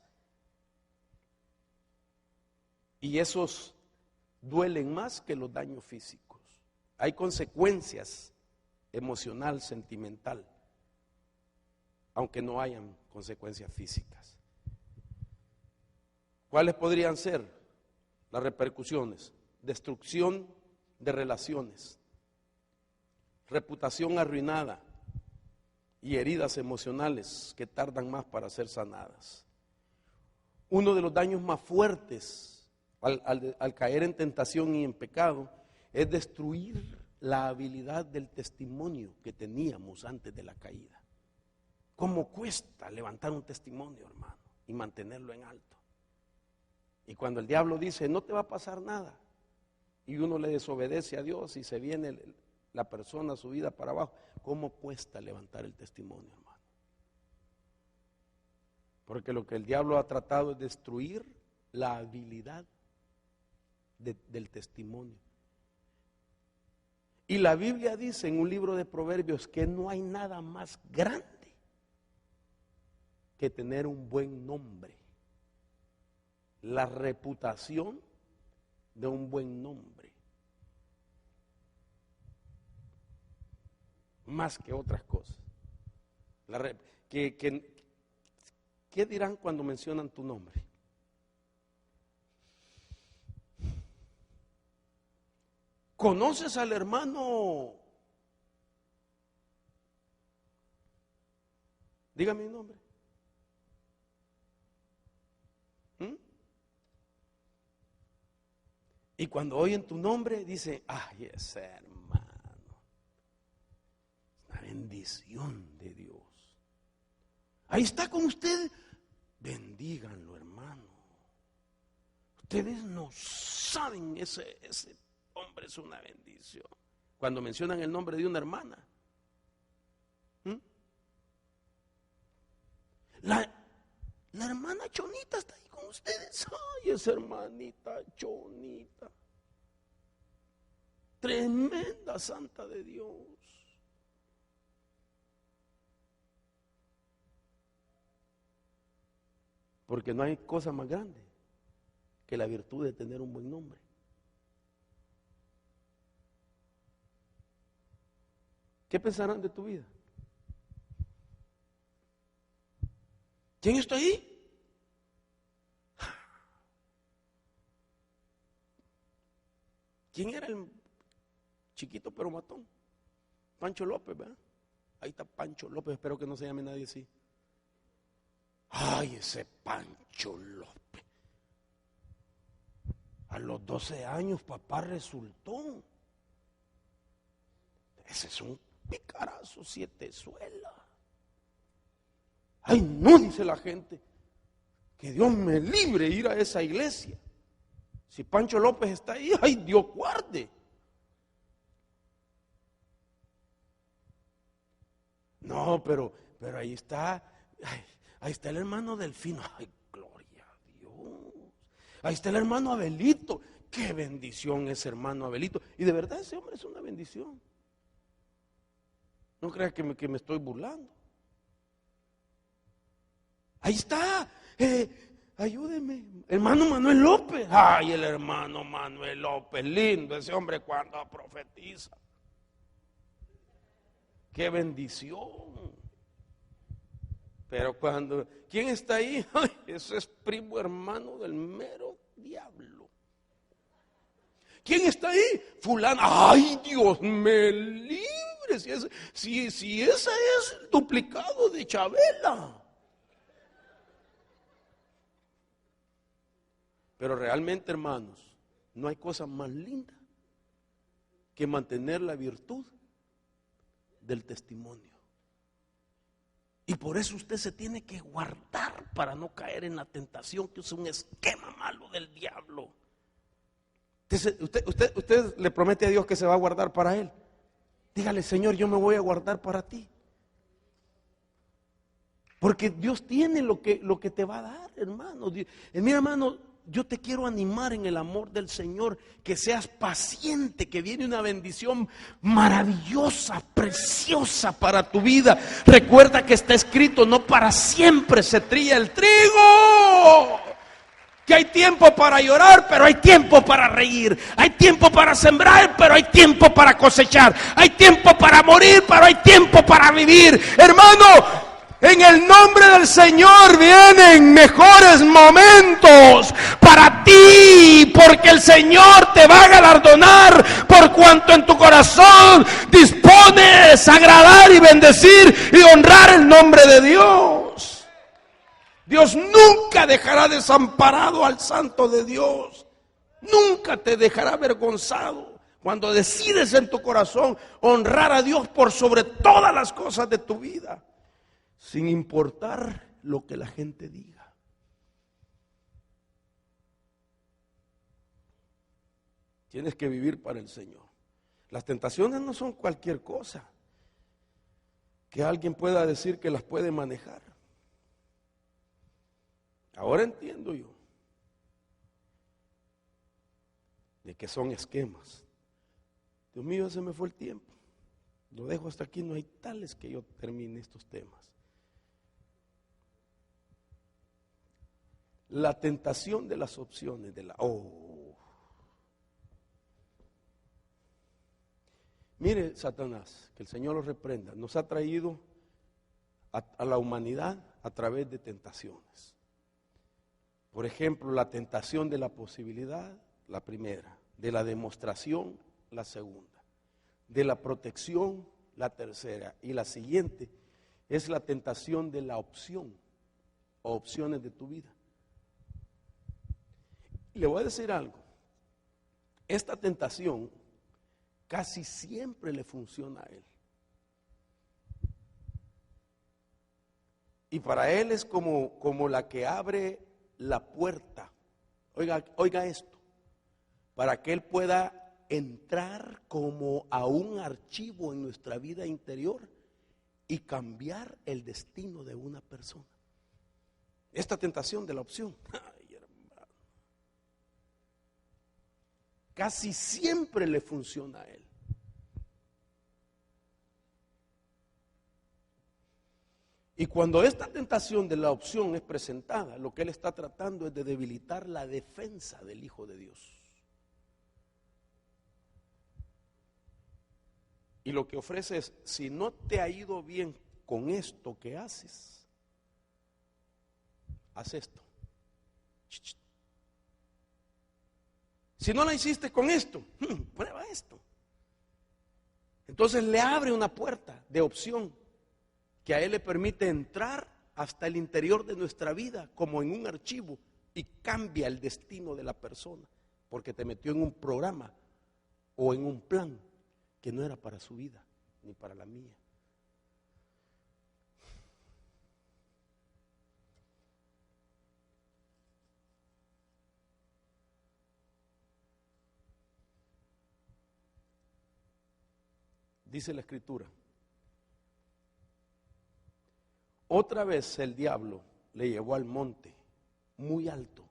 S1: y esos duelen más que los daños físicos. Hay consecuencias emocional, sentimental, aunque no hayan consecuencias físicas. ¿Cuáles podrían ser las repercusiones? Destrucción de relaciones, reputación arruinada y heridas emocionales que tardan más para ser sanadas. Uno de los daños más fuertes al caer en tentación y en pecado es destruir la habilidad del testimonio que teníamos antes de la caída. ¿Cómo cuesta levantar un testimonio, hermano, y mantenerlo en alto? Y cuando el diablo dice, no te va a pasar nada, y uno le desobedece a Dios y se viene la persona, su vida para abajo, ¿cómo cuesta levantar el testimonio, hermano? Porque lo que el diablo ha tratado es destruir la habilidad del testimonio. Y la Biblia dice en un libro de Proverbios que no hay nada más grande que tener un buen nombre. La reputación de un buen nombre. Más que otras cosas. ¿Qué dirán cuando mencionan tu nombre? ¿Conoces al hermano? Dígame mi nombre. Y cuando oyen tu nombre, dice, ay, ese hermano. Una bendición de Dios. Ahí está con usted. Bendíganlo, hermano. Ustedes no saben, ese hombre es una bendición. Cuando mencionan el nombre de una hermana. La hermana Chonita está ahí con ustedes. Ay, esa hermanita Chonita. Tremenda santa de Dios. Porque no hay cosa más grande que la virtud de tener un buen nombre. ¿Qué pensarán de tu vida? ¿Quién está ahí? ¿Quién era el chiquito pero matón? Pancho López, ¿verdad? Ahí está Pancho López, espero que no se llame nadie así. Ay, ese Pancho López. A los 12 años papá resultó. Ese es un picarazo, 7 suelas. Ay, no, dice la gente, que Dios me libre ir a esa iglesia. Si Pancho López está ahí, ay, Dios guarde. No, pero ahí está, ahí está el hermano Delfino. Ay, gloria a Dios. Ahí está el hermano Abelito. Qué bendición ese hermano Abelito. Y de verdad ese hombre es una bendición. No creas que me estoy burlando. Ahí está, ayúdeme, hermano Manuel López. Ay, el hermano Manuel López, lindo ese hombre cuando profetiza. Qué bendición. Pero cuando, ¿quién está ahí? Ay, ese es primo hermano del mero diablo. ¿Quién está ahí? Fulano. Ay, Dios me libre. Si ese es el duplicado de Chabela. Pero realmente, hermanos, no hay cosa más linda que mantener la virtud del testimonio. Y por eso usted se tiene que guardar para no caer en la tentación, que es un esquema malo del diablo. Usted le promete a Dios que se va a guardar para Él. Dígale: Señor, yo me voy a guardar para ti. Porque Dios tiene lo que te va a dar, hermano. Mira, hermano, yo te quiero animar en el amor del Señor, que seas paciente, que viene una bendición maravillosa, preciosa para tu vida. Recuerda que está escrito: no para siempre se trilla el trigo. Que hay tiempo para llorar, pero hay tiempo para reír. Hay tiempo para sembrar, pero hay tiempo para cosechar. Hay tiempo para morir, pero hay tiempo para vivir. Hermano, en el nombre del Señor vienen mejores momentos para ti, porque el Señor te va a galardonar por cuanto en tu corazón dispones a agradar y bendecir y honrar el nombre de Dios. Dios nunca dejará desamparado al santo de Dios. Nunca te dejará avergonzado cuando decides en tu corazón honrar a Dios por sobre todas las cosas de tu vida, sin importar lo que la gente diga. Tienes que vivir para el Señor. Las tentaciones no son cualquier cosa que alguien pueda decir que las puede manejar. Ahora entiendo yo de que son esquemas. Dios mío, se me fue el tiempo. Lo dejo hasta aquí, no hay tales que yo termine estos temas. La tentación de las opciones de la Mire, Satanás, que el Señor lo reprenda, nos ha traído a la humanidad a través de tentaciones. Por ejemplo, la tentación de la posibilidad, la primera; de la demostración, la segunda; de la protección, la tercera; y la siguiente es la tentación de la opción o opciones de tu vida. Le voy a decir algo: esta tentación casi siempre le funciona a él. Y para él es como la que abre la puerta. Oiga esto: para que él pueda entrar como a un archivo en nuestra vida interior y cambiar el destino de una persona. Esta tentación de la opción, ay, hermano, casi siempre le funciona a él. Y cuando esta tentación de la opción es presentada, lo que él está tratando es de debilitar la defensa del Hijo de Dios. Y lo que ofrece es: si no te ha ido bien con esto que haces, haz esto. Si no la hiciste con esto, prueba esto. Entonces le abre una puerta de opción que a él le permite entrar hasta el interior de nuestra vida como en un archivo y cambia el destino de la persona, porque te metió en un programa o en un plan que no era para su vida ni para la mía. Dice la Escritura: otra vez el diablo le llevó al monte muy alto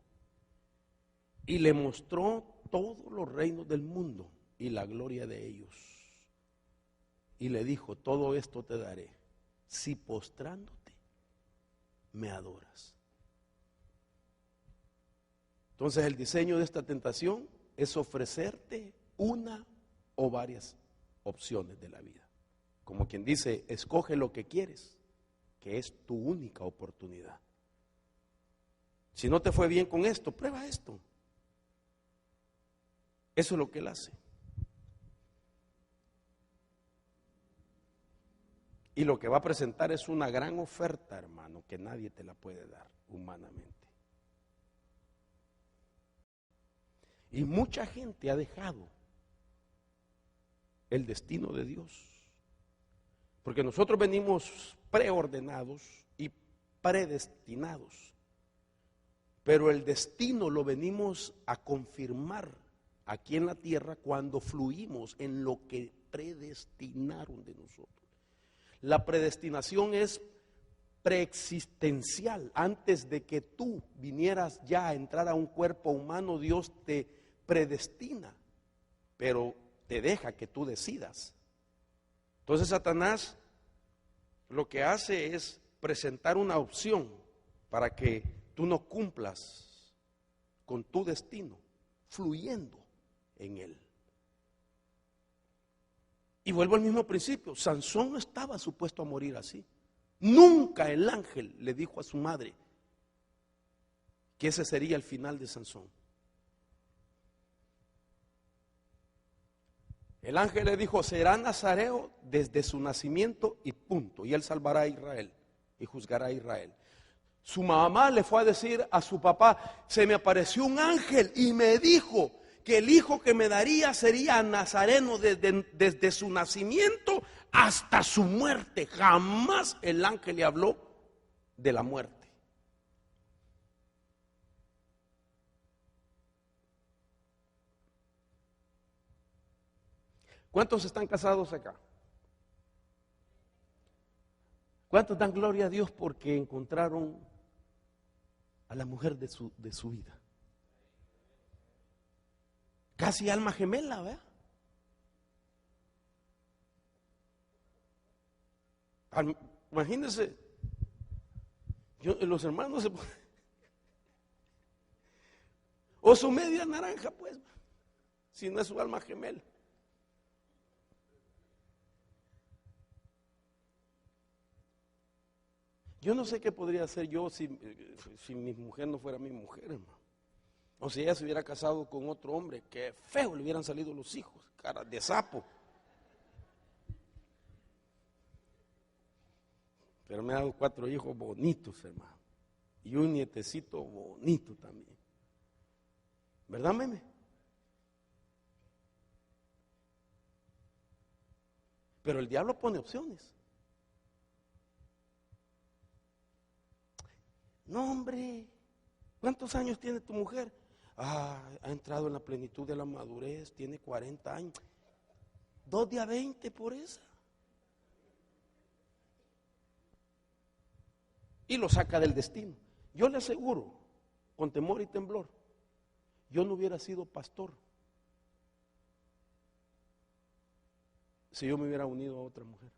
S1: y le mostró todos los reinos del mundo y la gloria de ellos. Y le dijo: todo esto te daré si postrándote me adoras. Entonces el diseño de esta tentación es ofrecerte una o varias opciones de la vida. Como quien dice: escoge lo que quieres, que es tu única oportunidad. Si no te fue bien con esto, prueba esto. Eso es lo que él hace. Y lo que va a presentar es una gran oferta, hermano, que nadie te la puede dar humanamente. Y mucha gente ha dejado el destino de Dios. Porque nosotros venimos preordenados y predestinados. Pero el destino lo venimos a confirmar aquí en la tierra cuando fluimos en lo que predestinaron de nosotros. La predestinación es preexistencial. Antes de que tú vinieras ya a entrar a un cuerpo humano, Dios te predestina, pero te deja que tú decidas. Entonces Satanás lo que hace es presentar una opción para que tú no cumplas con tu destino, fluyendo en él. Y vuelvo al mismo principio, Sansón no estaba supuesto a morir así. Nunca el ángel le dijo a su madre que ese sería el final de Sansón. El ángel le dijo, será nazareo desde su nacimiento y punto, y él salvará a Israel y juzgará a Israel. Su mamá le fue a decir a su papá, se me apareció un ángel y me dijo que el hijo que me daría sería nazareno desde su nacimiento hasta su muerte. Jamás el ángel le habló de la muerte. ¿Cuántos están casados acá? ¿Cuántos dan gloria a Dios porque encontraron a la mujer de su vida? Casi alma gemela, ¿verdad? Imagínense, los hermanos o su media naranja, pues, si no es su alma gemela. Yo no sé qué podría hacer yo si mi mujer no fuera mi mujer, hermano. O si ella se hubiera casado con otro hombre, que feo le hubieran salido los hijos, cara de sapo. Pero me ha dado 4 hijos bonitos, hermano. Y un nietecito bonito también. ¿Verdad, meme? Pero el diablo pone opciones. No, hombre, ¿cuántos años tiene tu mujer? Ha entrado en la plenitud de la madurez, tiene 40 años. 2 de a 20 por esa. Y lo saca del destino. Yo le aseguro, con temor y temblor, yo no hubiera sido pastor si yo me hubiera unido a otra mujer.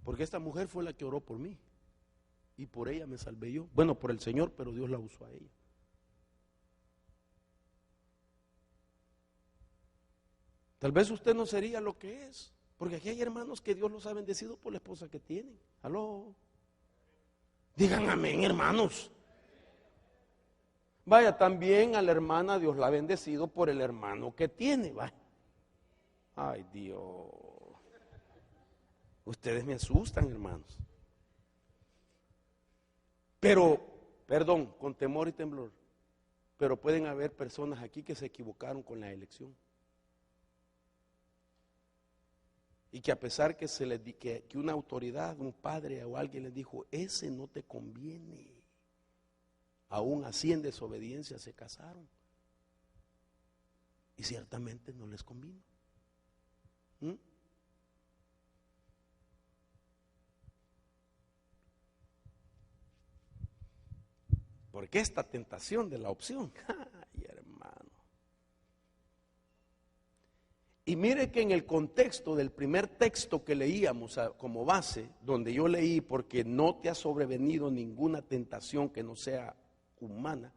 S1: Porque esta mujer fue la que oró por mí. Y por ella me salvé yo. Bueno, por el Señor, pero Dios la usó a ella. Tal vez usted no sería lo que es. Porque aquí hay hermanos que Dios los ha bendecido por la esposa que tienen. Aló. Digan amén, hermanos. Vaya, también a la hermana Dios la ha bendecido por el hermano que tiene. Vaya. Ay, Dios. Ustedes me asustan, hermanos. Pero, perdón, con temor y temblor, pero pueden haber personas aquí que se equivocaron con la elección. Y que a pesar que que una autoridad, un padre o alguien les dijo, ese no te conviene, aún así en desobediencia se casaron. Y ciertamente no les convino. Porque esta tentación de la opción, ay, hermano. Y mire que en el contexto del primer texto que leíamos como base, donde yo leí, porque no te ha sobrevenido ninguna tentación que no sea humana,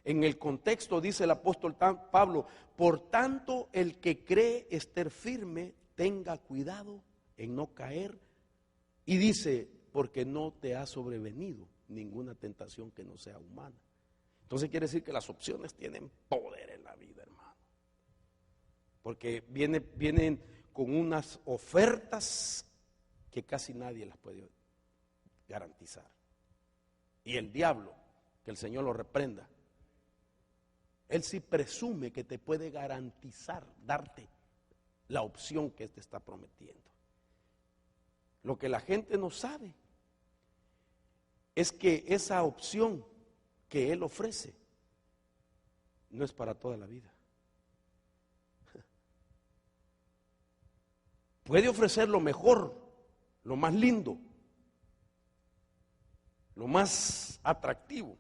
S1: en el contexto dice el apóstol Pablo, por tanto el que cree estar firme, tenga cuidado en no caer, y dice, porque no te ha sobrevenido ninguna tentación que no sea humana. Entonces quiere decir que las opciones tienen poder en la vida, hermano. Porque vienen con unas ofertas que casi nadie las puede garantizar. Y el diablo que el Señor lo reprenda. Él sí presume que te puede garantizar, darte la opción que Él te está prometiendo. Lo que la gente no sabe es que esa opción que Él ofrece no es para toda la vida. Puede ofrecer lo mejor, lo más lindo, lo más atractivo,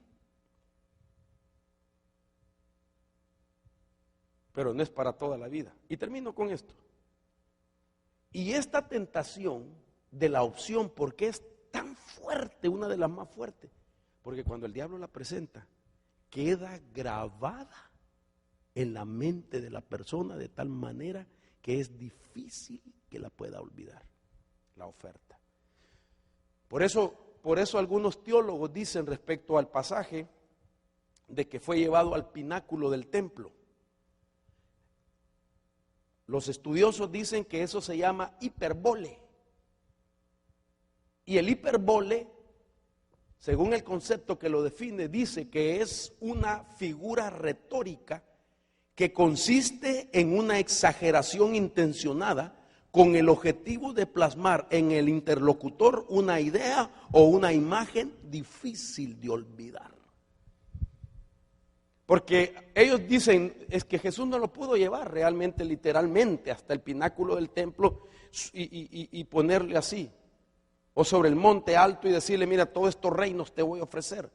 S1: pero no es para toda la vida. Y termino con esto. Y esta tentación de la opción, ¿por qué es tan fuerte, una de las más fuertes? Porque cuando el diablo la presenta, queda grabada en la mente de la persona de tal manera que es difícil que la pueda olvidar, la oferta. Por eso algunos teólogos dicen respecto al pasaje de que fue llevado al pináculo del templo. Los estudiosos dicen que eso se llama hiperbole. Y el hiperbole, según el concepto que lo define, dice que es una figura retórica que consiste en una exageración intencionada con el objetivo de plasmar en el interlocutor una idea o una imagen difícil de olvidar. Porque ellos dicen, es que Jesús no lo pudo llevar realmente, literalmente, hasta el pináculo del templo y ponerle así, o sobre el monte alto y decirle, mira, todos estos reinos te voy a ofrecer.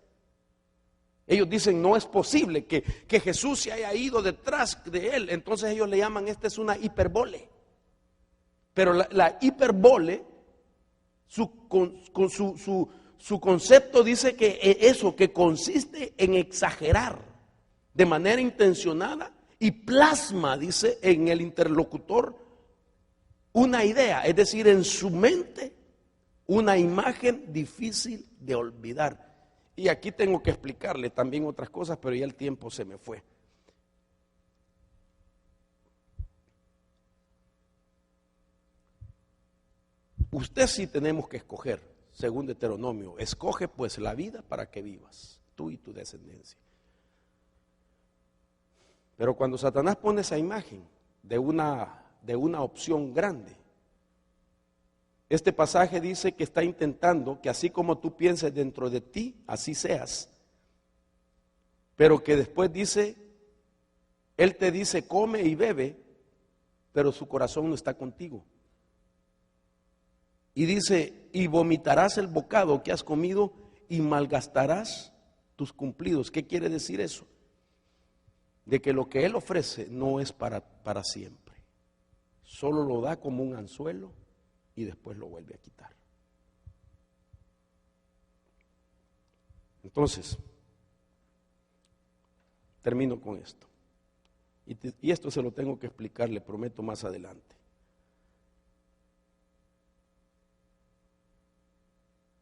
S1: Ellos dicen, no es posible que Jesús se haya ido detrás de él. Entonces ellos le llaman, esta es una hiperbole. Pero la hiperbole, su concepto dice que eso, que consiste en exagerar de manera intencionada y plasma, dice, en el interlocutor una idea, es decir, en su mente una imagen difícil de olvidar. Y aquí tengo que explicarle también otras cosas, pero ya el tiempo se me fue. Usted sí tenemos que escoger, según Deuteronomio, escoge pues la vida para que vivas, tú y tu descendencia. Pero cuando Satanás pone esa imagen de una opción grande, este pasaje dice que está intentando que así como tú pienses dentro de ti, así seas. Pero que después dice, Él te dice, come y bebe, pero su corazón no está contigo. Y dice, y vomitarás el bocado que has comido y malgastarás tus cumplidos. ¿Qué quiere decir eso? De que lo que Él ofrece no es para siempre. Solo lo da como un anzuelo y después lo vuelve a quitar. Entonces, termino con esto. Y esto se lo tengo que explicar, le prometo, más adelante.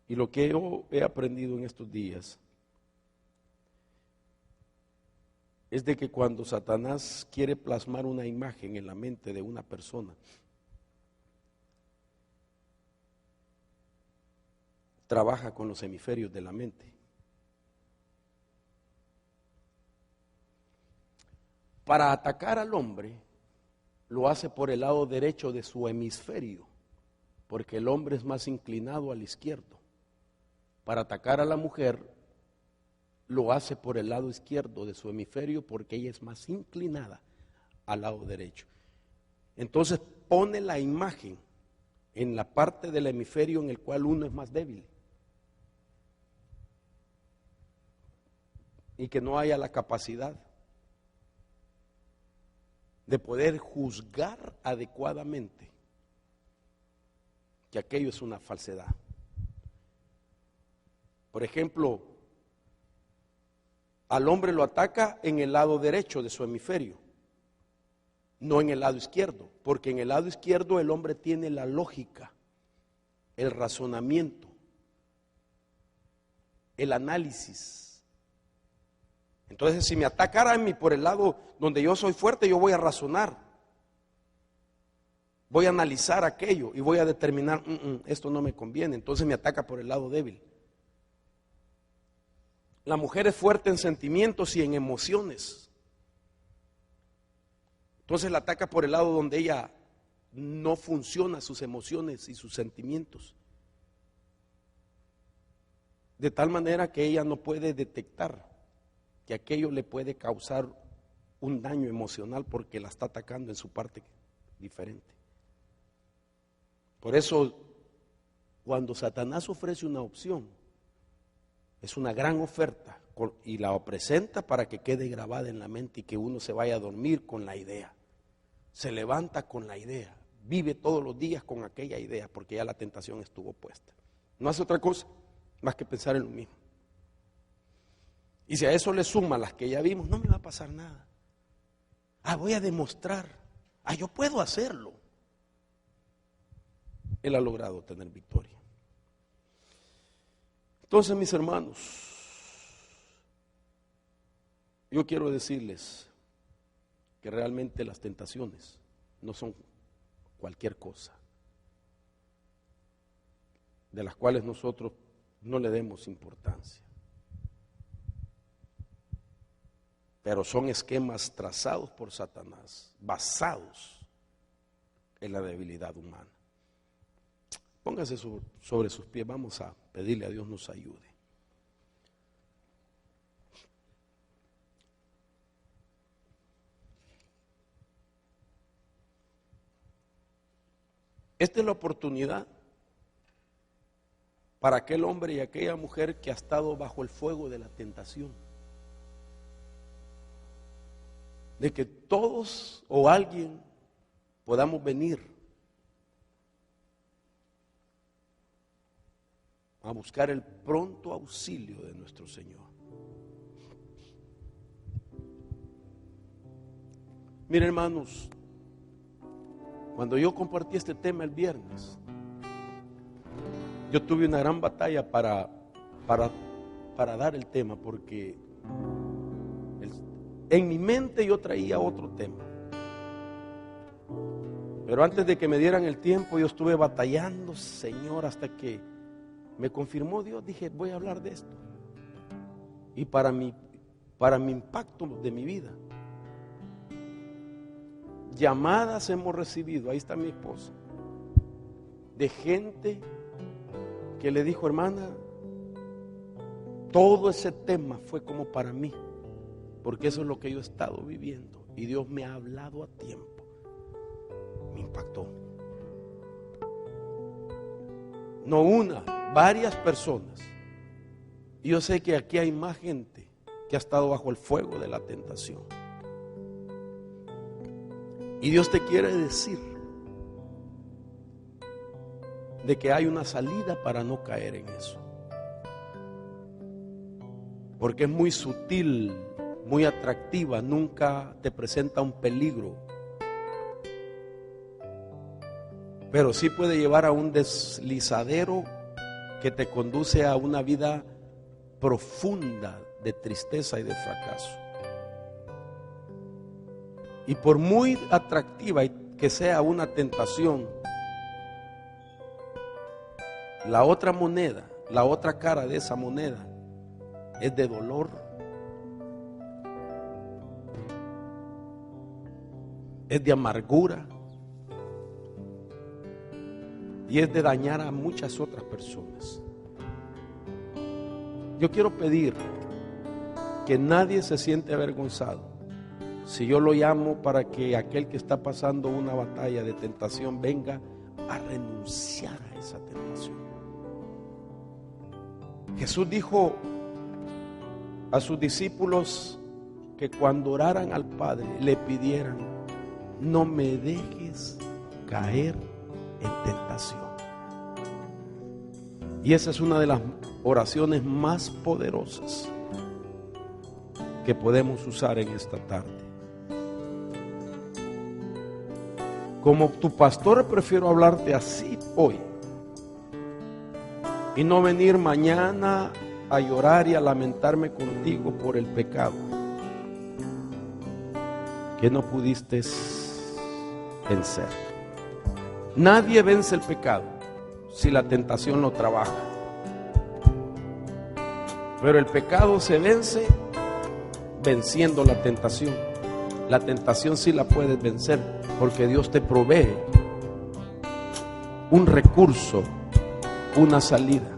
S1: Y lo que yo he aprendido en estos días es de que cuando Satanás quiere plasmar una imagen en la mente de una persona, trabaja con los hemisferios de la mente. Para atacar al hombre, lo hace por el lado derecho de su hemisferio, porque el hombre es más inclinado al izquierdo. Para atacar a la mujer, lo hace por el lado izquierdo de su hemisferio, porque ella es más inclinada al lado derecho. Entonces pone la imagen en la parte del hemisferio en el cual uno es más débil. Y que no haya la capacidad de poder juzgar adecuadamente que aquello es una falsedad. Por ejemplo, al hombre lo ataca en el lado derecho de su hemisferio, no en el lado izquierdo, porque en el lado izquierdo el hombre tiene la lógica, el razonamiento, el análisis. Entonces, si me atacara a mí por el lado donde yo soy fuerte, yo voy a razonar, voy a analizar aquello y voy a determinar, esto no me conviene, entonces me ataca por el lado débil. La mujer es fuerte en sentimientos y en emociones. Entonces la ataca por el lado donde ella no funciona sus emociones y sus sentimientos. De tal manera que ella no puede detectar que aquello le puede causar un daño emocional porque la está atacando en su parte diferente. Por eso, cuando Satanás ofrece una opción, es una gran oferta y la presenta para que quede grabada en la mente y que uno se vaya a dormir con la idea. Se levanta con la idea, vive todos los días con aquella idea porque ya la tentación estuvo puesta. No hace otra cosa más que pensar en lo mismo. Y si a eso le suma las que ya vimos, no me va a pasar nada. Voy a demostrar. Yo puedo hacerlo. Él ha logrado tener victoria. Entonces, mis hermanos, yo quiero decirles que realmente las tentaciones no son cualquier cosa de las cuales nosotros no le demos importancia. Pero son esquemas trazados por Satanás, basados en la debilidad humana. Póngase sobre sus pies, vamos a pedirle a Dios nos ayude. Esta es la oportunidad para aquel hombre y aquella mujer que ha estado bajo el fuego de la tentación. De que todos o alguien podamos venir a buscar el pronto auxilio de nuestro Señor. Miren, hermanos, cuando yo compartí este tema el viernes, yo tuve una gran batalla para dar el tema, porque en mi mente yo traía otro tema. Pero antes de que me dieran el tiempo, yo estuve batallando, Señor, hasta que me confirmó Dios. Dije, voy a hablar de esto. Y para mi impacto de mi vida, llamadas hemos recibido, ahí está mi esposa, de gente que le dijo, hermana, todo ese tema fue como para mí, porque eso es lo que yo he estado viviendo y Dios me ha hablado a tiempo. Me impactó. No una, varias personas. Y yo sé que aquí hay más gente que ha estado bajo el fuego de la tentación. Y Dios te quiere decir de que hay una salida para no caer en eso. Porque es muy sutil, muy atractiva, nunca te presenta un peligro. Pero sí puede llevar a un deslizadero que te conduce a una vida profunda de tristeza y de fracaso. Y por muy atractiva que sea una tentación, la otra moneda, la otra cara de esa moneda es de dolor, es de amargura y es de dañar a muchas otras personas. Yo quiero pedir que nadie se siente avergonzado si yo lo llamo para que aquel que está pasando una batalla de tentación venga a renunciar a esa tentación. Jesús dijo a sus discípulos que cuando oraran al Padre le pidieran: no me dejes caer en tentación. Y esa es una de las oraciones más poderosas que podemos usar en esta tarde. Como tu pastor, prefiero hablarte así hoy y no venir mañana a llorar y a lamentarme contigo por el pecado que no pudiste vencer. Nadie vence el pecado si la tentación lo trabaja. Pero el pecado se vence venciendo la tentación. La tentación sí la puedes vencer porque Dios te provee un recurso, una salida.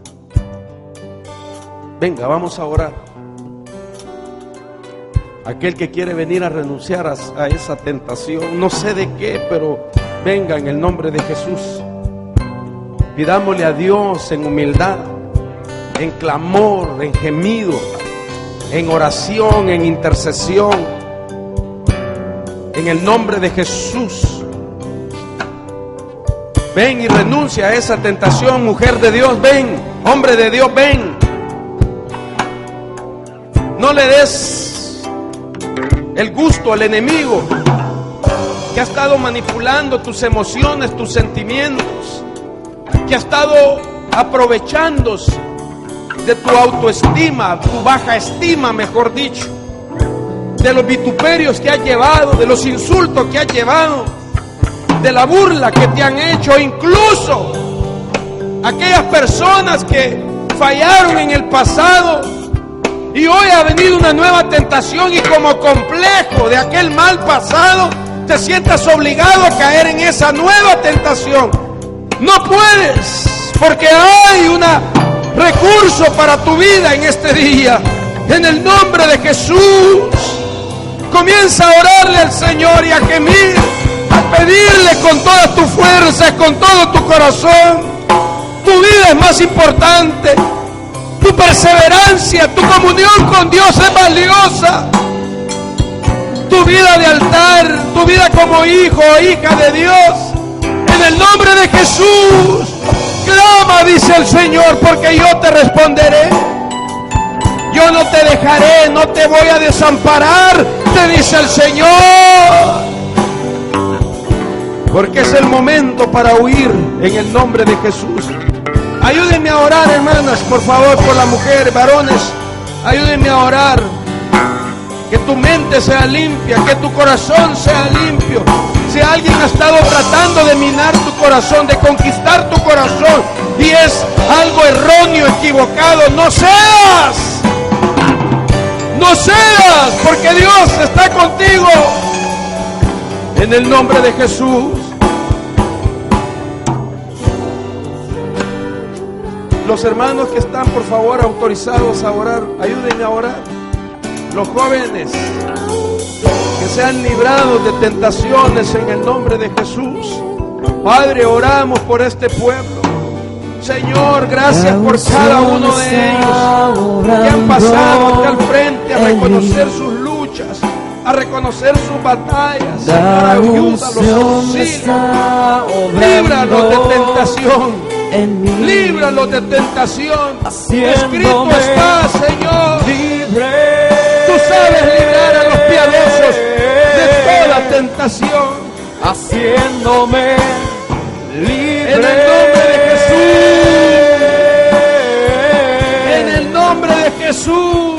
S1: Venga, vamos a orar. Aquel que quiere venir a renunciar a esa tentación, no sé de qué, pero venga en el nombre de Jesús. Pidámosle a Dios en humildad, en clamor, en gemido, en oración, en intercesión, en el nombre de Jesús. Ven y renuncia a esa tentación, mujer de Dios, ven, hombre de Dios, ven. No le des el gusto al enemigo que ha estado manipulando tus emociones, tus sentimientos, que ha estado aprovechándose de tu autoestima, tu baja estima, mejor dicho, de los vituperios que has llevado, de los insultos que has llevado, de la burla que te han hecho, incluso aquellas personas que fallaron en el pasado y hoy ha venido una nueva tentación y como complejo de aquel mal pasado te sientas obligado a caer en esa nueva tentación. No puedes, porque hay un recurso para tu vida en este día. En el nombre de Jesús, comienza a orarle al Señor y a gemir, a pedirle con toda tu fuerza, con todo tu corazón. Tu vida es más importante. Tu perseverancia, tu comunión con Dios es valiosa. Tu vida de altar, tu vida como hijo o hija de Dios. En el nombre de Jesús, clama, dice el Señor, porque yo te responderé. Yo no te dejaré, no te voy a desamparar, te dice el Señor. Porque es el momento para huir en el nombre de Jesús. Ayúdenme a orar, hermanas, por favor, por la mujer, varones. Ayúdenme a orar. Que tu mente sea limpia, que tu corazón sea limpio. Si alguien ha estado tratando de minar tu corazón, de conquistar tu corazón, y es algo erróneo, equivocado, no seas. No seas, porque Dios está contigo. En el nombre de Jesús. Los hermanos que están, por favor, autorizados a orar, ayúdenme a orar. Los jóvenes que sean librados de tentaciones en el nombre de Jesús. Padre, oramos por este pueblo. Señor, gracias por cada uno de ellos que han pasado acá al frente a reconocer sus luchas, a reconocer sus batallas. Señor, ayúdalos, auxílialos, líbralos de tentación. Líbralos de tentación. Escrito está, Señor. Tú sabes librar a los piadosos de toda tentación.
S2: Haciéndome libre.
S1: En el nombre de Jesús. En el nombre de Jesús.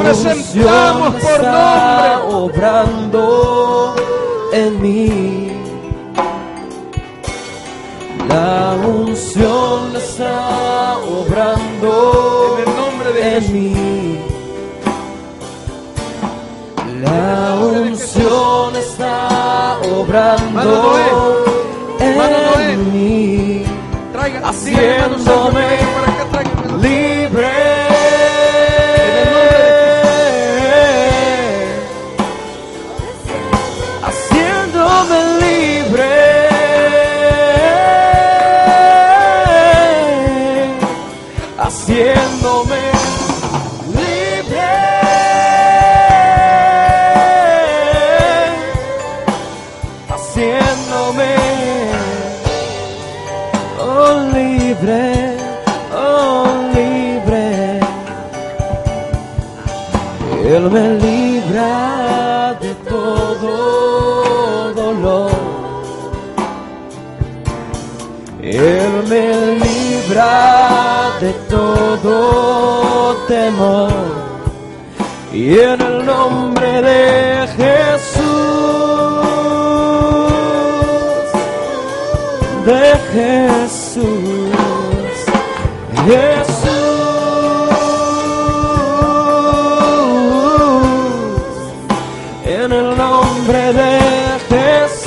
S1: Presentamos por nombre.
S2: Obrando en mí. La unción está obrando
S1: en el nombre de Jesús.
S2: Mí. La unción está obrando en mí, haciéndome libre. Haciéndome libre. Haciéndome libre, haciéndome libre, libre. Él me libra de todo dolor. Él me libra de todo temor, y en el nombre de Jesús, Jesús, nombre de Jesús.